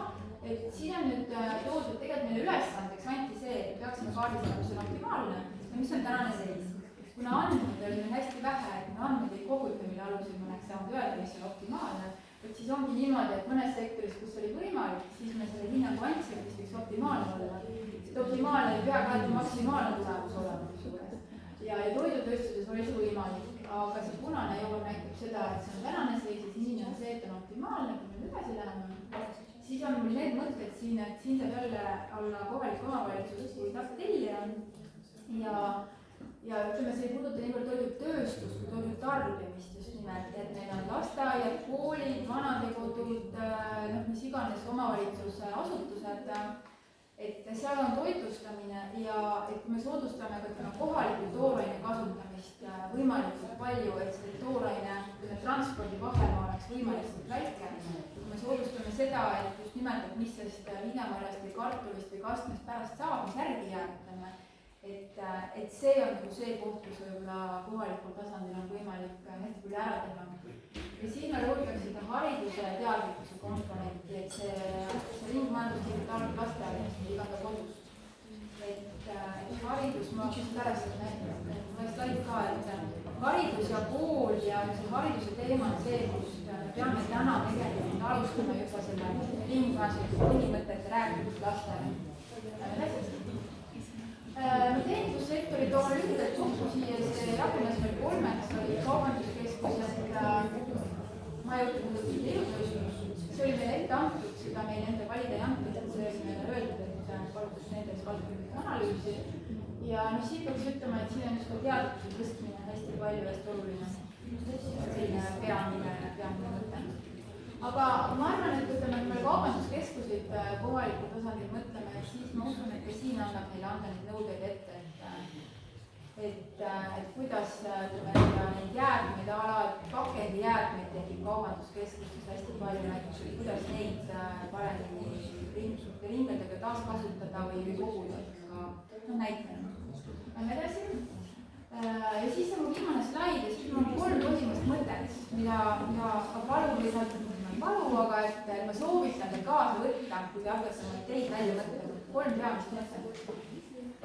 Et siin on nüüd toodud tegelikult meile ülesandeks anti see, et peaksime kaardistama, mis on optimaalne ja mis on tänane seis. Kuna andmeid oli meil hästi vähe, et me andmeid ei koguta, mille alusel me oleks saanud öelda, mis on optimaalne, et siis ongi niimoodi, et mõnes sektoris, kus oli võimalik, siis me selle hinnangu andsime, mis võiks optimaalne olla. Optimaalne ei pea ka maksimaalne tulemus olema suures. Ja toidutööstuses oli see võimalik, aga see punane joon näitab seda, et see on tänane seis ja siin on see, et on optimaalne, kui me edasi läheme. Siis on meil need mõtted siin, et siin saab jälle olla kohalik omavalitsus kui tellija ja ütleme, see ei puuduta niivõrd toidutööstust kui toidutarbimist just nimelt, et meil on lasteaiad, koolid, vanadekodud, mis iganes omavalitsuse asutused, et seal on toitlustamine ja et kui me soodustame ka kohaliku tooraine kasutamist võimalikult palju, et see tooraine transpordivahemaa oleks võimalikult väike. Kui me soodustame seda, et just nimelt, et mis sellest viinamarjast või kartulist või kastmest pärast saab, mis järgi jääb, et see on nagu see koht, kus võib-olla kohalikul tasandil on võimalik hästi palju ära teha. Ja siin ma rõhutaks seda hariduse ja teadlikkuse komponenti, et see ringmajandus tarvib lasteaedast või iga kodus. Et haridus, ma pärast näitan, ma ei slaid ka, et haridus ja kool ja see hariduse teema on see, kus peame täna tegelikult alustama juba selle ringmajanduse põhimõtete rääkimist lastele. Teenindussektori toon lühidalt kokku siia, see jagunes meil kolmeks, oli kaubanduskeskused, majutused ja elutööstus. See oli meile ette antud, seda meil enda valida ei antud, et see oli meile öeldud, et paluks nendes valdkondades analüüsi. Ja siit peaks ütlema, et siin on just teadlikkuse tõstmine hästi palju hästi oluline. Selline peamine mõte. Aga kaubanduskeskuseid kohalikul tasandil mõtleme, siis ma usun, et ka siin annab neile anda neid nõudeid ette, et kuidas neid jäätmeid, pakendijäätmeid tekib kaubanduskeskustes hästi palju, näiteks kuidas neid paremini ringledega taaskasutada või koguda, näitena. Lähme edasi. Ja siis on mu viimane slaid ja siis on 3 põhimõttest mõtet, mida palun või palu, aga et ma soovitan teil kaasa võtta, kui te hakkate oma ideid välja mõtlema. 3 peamist mõtet.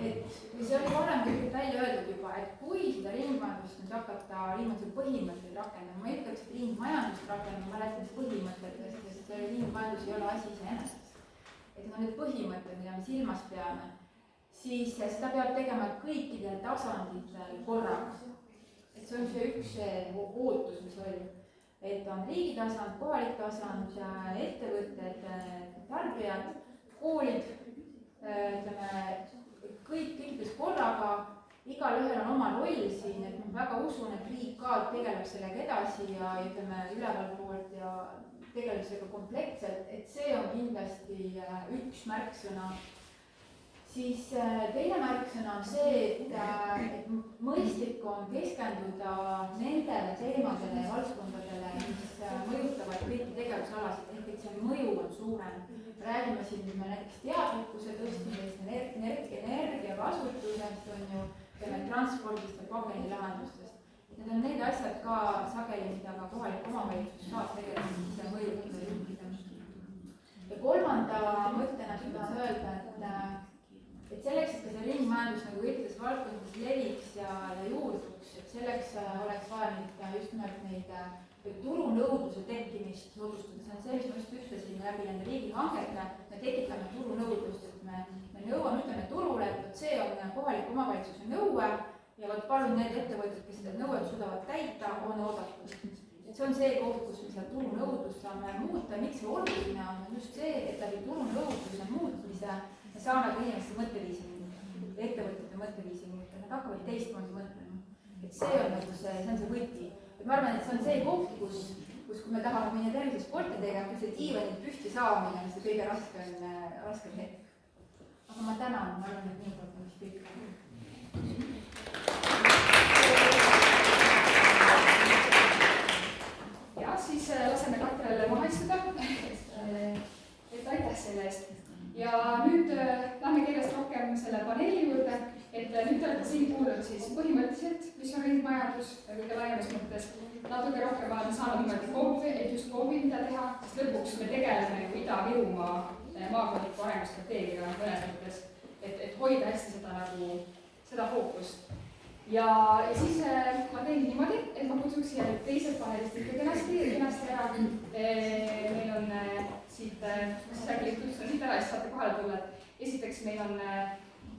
See oli varem kõik välja öeldud juba, et kui seda ringmajandust nüüd hakata niimoodi põhimõtteid rakendama, ma ütleks, et ringmajandust rakendama, ma räägin põhimõtetest, sest ringmajandus ei ole asi iseenesest. Et need põhimõtted, mida me silmas peame, siis seda peab tegema kõikidel tasanditel korraga. Et see on see üks ootus, mis oli. Et on riigi tasand, kohalik tasand, ettevõtted, tarbijad, koolid, kõikides korraga, igal ühel on oma roll siin, et ma väga usun, et riik ka tegeleb sellega edasi ja üleval poolt ja tegeleb sellega kompleksselt, et see on kindlasti üks märksõna. Siis teine märksõna on see, et mõistlik on keskenduda nendele teemadele ja valdkondadele, mis mõjutavad kõiki tegevusalasid, ehk et see mõju on suurem. Räägime siin näiteks teadlikkuse tõstmisest, energia kasutusest, transpordist ja pakendilahendustest. Need on need asjad ka sageli, mida ka kohalik omavalitsus saab tegelikult mõjutada juhtida. Ja kolmanda mõttena tahan öelda, et selleks, et see ringmajandus nagu kõikides valdkondades leviks ja juurduks, et selleks oleks vaja just nimelt neid turunõudluse tekkimist soodustada. See on see, mis ma just ütlesin läbi nende riigihangete, me tekitame turunõudlust, et me nõuame, ütleme turule, et see on kohaliku omavalitsuse nõue ja palun need ettevõtted, kes seda nõuet suudavad täita, on oodatud. Et see on see koht, kus me seda turunõudlust saame muuta, miks see oluline on just see, et läbi turunõudluse muutmise me saame ka inimeste mõtteviisi muuta, ettevõtete mõtteviisi muuta, nad hakkavad teistmoodi mõtlema. Et see on see võti. Ma arvan, et see on see koht, kus kui me tahame minna tervisesporti tegema, see diivanit püsti saamine on see kõige raskem hetk. Aga ma tänan, ma arvan, et nii poolt on vist kõik. Ja siis laseme Katrele maha istuda. Et aitäh selle eest. Ja nüüd lähme kirjast rohkem selle paneeli juurde, et nüüd te olete siin kuulnud siis põhimõtteliselt, mis on ringmajandus kõige laiemas mõttes. Natuke rohkem oleme saanud niimoodi KOV-i, et just KOV-i mida teha, sest lõpuks me tegeleme ju Ida-Virumaa maakondliku arengustrateegiaga mõnes mõttes, et hoida hästi seda fookust. Ja siis ma teengi niimoodi, et ma kutsuks siia nüüd teised panelistid ka kenasti ära. Meil on siit, siit ära, siis saate kohale tulla. Esiteks meil on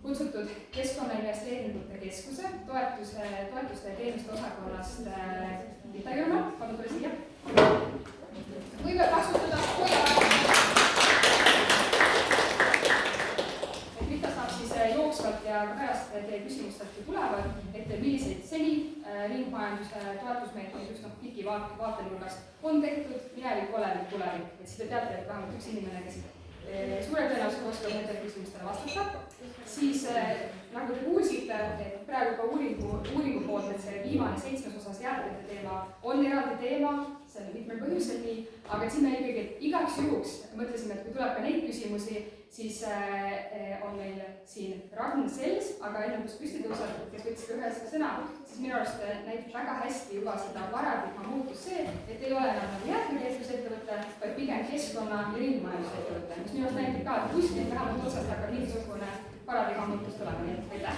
kutsutud Keskkonnainvesteeringute Keskuse toetuste ja teenuste osakonnast Ida-Virumaalt. Palun tule siia. Võime kasutada Rita saab siis jooksvalt ja pärast teie küsimustelt tulevad, et milliseid seni ringmajanduse toetusmeetmeid just piki vaatenurgast on tehtud, minevik, olevik, tulevik. Et siis te teate, et vähemalt üks inimene, kes suure tõenäosusega oskab nendele küsimustele vastata. Siis nagu te kuulsite, et praegu ka uuringu poolt, et see viimane 7. osas jäätmete teema on eraldi teema, see on mitmel põhjusel nii, aga siin me ikkagi igaks juhuks mõtlesime, et kui tuleb ka neid küsimusi, siis on meil siin Ragnar Sels, aga enne kus püsti tõuseb, kes võttis ka ühes sõna, siis minu arust näitab väga hästi juba seda paradigma muutus see, et ei ole enam jäätmekeskusettevõte, vaid pigem keskkonna ja ringmajandusettevõte, mis minu arust näitab ka, et kuskil vähemalt otsast hakkab mingisugune paradigma muutus tulema, nii et aitäh!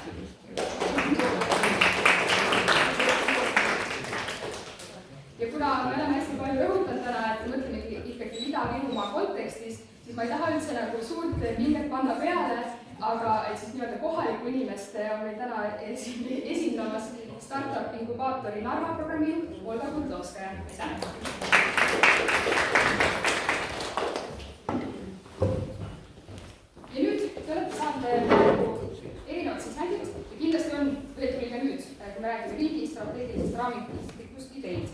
Ja kuna me oleme hästi palju rõhutanud täna, et mõtleme ikkagi Ida-Virumaa kontekstis, siis ma ei taha üldse nagu suurt minget panna peale, aga et siis nii-öelda kohalikku inimest on meil täna esindamas startup inkubaatori Narva programmi Olga Kudlovskaja. Aitäh! Ja nüüd te olete saanud praegu erinevad siis näidid ja kindlasti on tuli ka nüüd, kui me räägime riigi strateegilisest raamistikust ideid.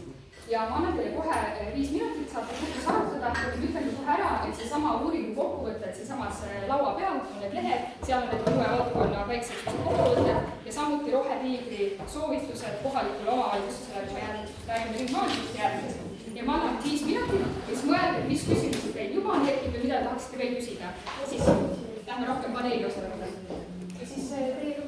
Ja ma annan teile kohe 5 minutit, saate koos arutada ma ütlen ka kohe ära, et seesama uuringu kokkuvõtted siinsamas laua peal on need lehed, seal on need 6 valdkonna kaitseüksuse kokkuvõtted ja samuti Rohetiigri soovitused kohalikule omavalitsusele, kui me räägime ringmajandusest järgmisest. Ja ma annan 5 minutit, siis mõelge, mis küsimusi teil juba on tekkinud või mida tahaksite veel küsida. Siis lähme rohkem paneeli osa juurde. Ja siis teie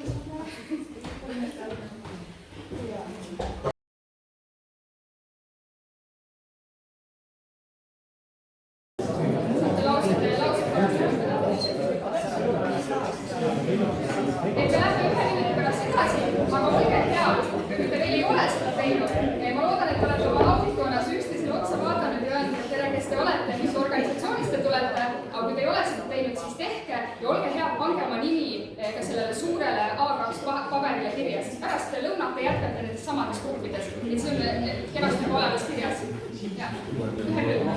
et me lähme 1 minuti pärast edasi, aga olge head, kui te veel ei ole seda teinud. Ma loodan, et te olete oma audikonas üksteisele otsa vaadanud ja öelnud, et tere, kes te olete, mis organisatsioonist te tulete, aga kui te ei ole seda teinud, siis tehke ja olge head, pange oma nimi ka sellele suurele A2 paberile kirja, siis pärast lõunat te jätkate nendes samades gruppides, et see on kenasti olemas kirjas.